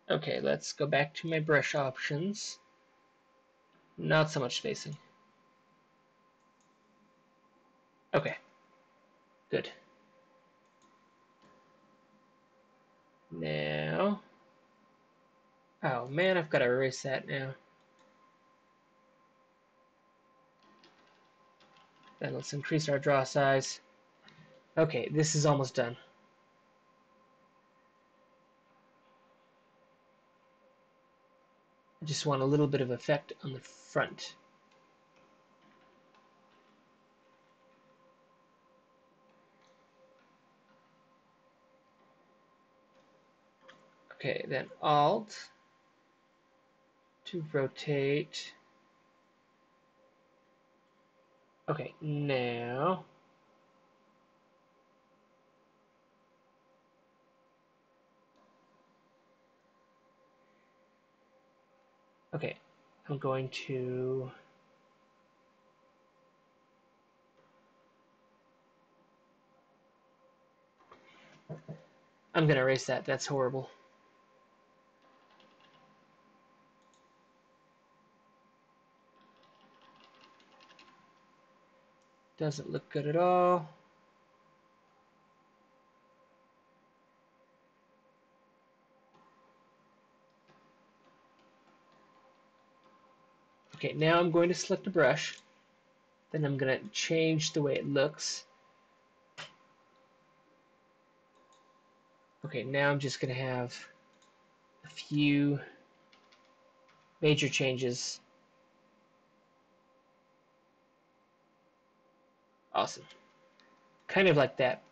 [SPEAKER 1] Okay, let's go back to my brush options. Not so much spacing. Okay, good. Now, oh man, I've got to erase that now. Then let's increase our draw size. Okay, this is almost done. I just want a little bit of effect on the front. Okay, then Alt to rotate. Okay, now okay, I'm going to erase that. That's horrible. Doesn't look good at all. Okay, now I'm going to select a brush. Then I'm going to change the way it looks. Okay, now I'm just going to have a few major changes. Awesome. Kind of like that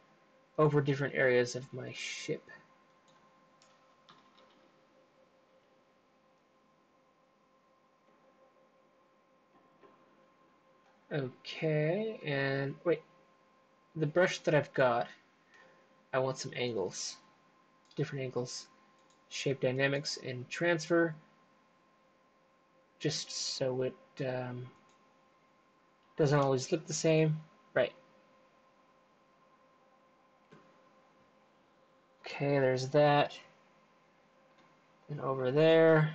[SPEAKER 1] over different areas of my ship. Okay, and wait, the brush that I've got, I want some angles, different angles, shape dynamics and transfer, just so it doesn't always look the same. Right. Okay, there's that. And over there.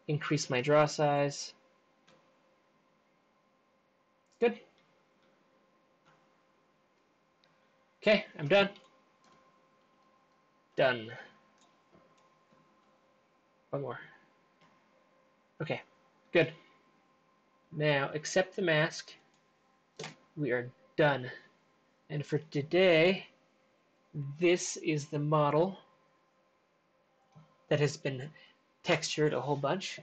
[SPEAKER 1] Increase my draw size. Good. Okay, I'm done. Done. One more. Okay, good. Now, accept the mask. We are done. And for today, this is the model that has been textured a whole bunch.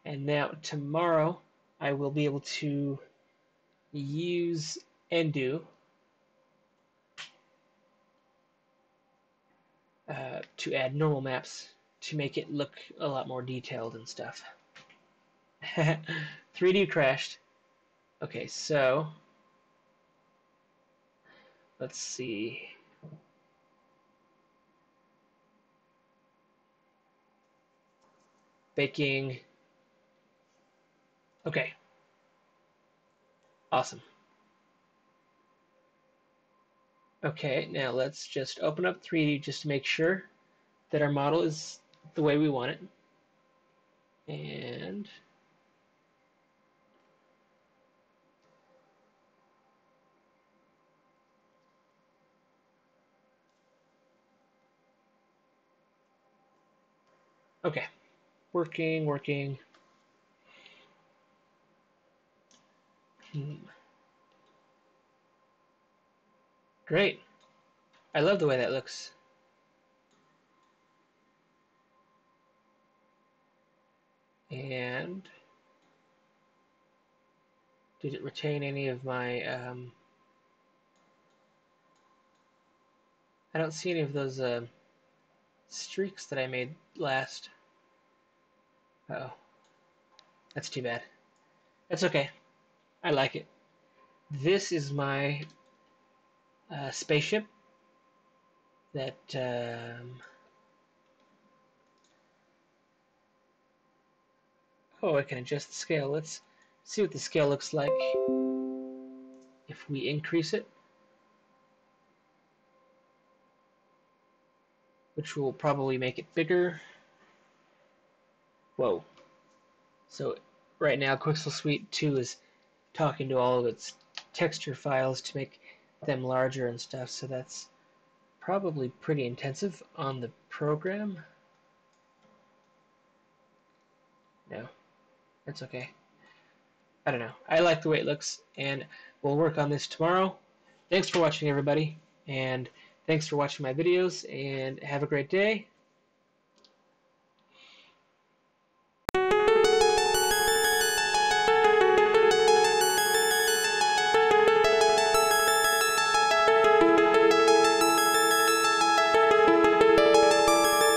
[SPEAKER 1] And now tomorrow, I will be able to use Endo to add normal maps to make it look a lot more detailed and stuff. 3D crashed. Okay, so let's see. Baking. Okay. Awesome. Okay, now let's just open up 3D just to make sure that our model is the way we want it. And okay, working. Great. I love the way that looks. And did it retain any of my, I don't see any of those streaks that I made last. Uh-oh. That's too bad. That's okay. I like it. This is my spaceship that oh, I can adjust the scale. Let's see what the scale looks like if we increase it, which will probably make it bigger. Whoa. So right now Quixel Suite 2 is talking to all of its texture files to make them larger and stuff, so that's probably pretty intensive on the program. No, that's okay. I don't know. I like the way it looks, and we'll work on this tomorrow. Thanks for watching, everybody, and thanks for watching my videos, and have a great day.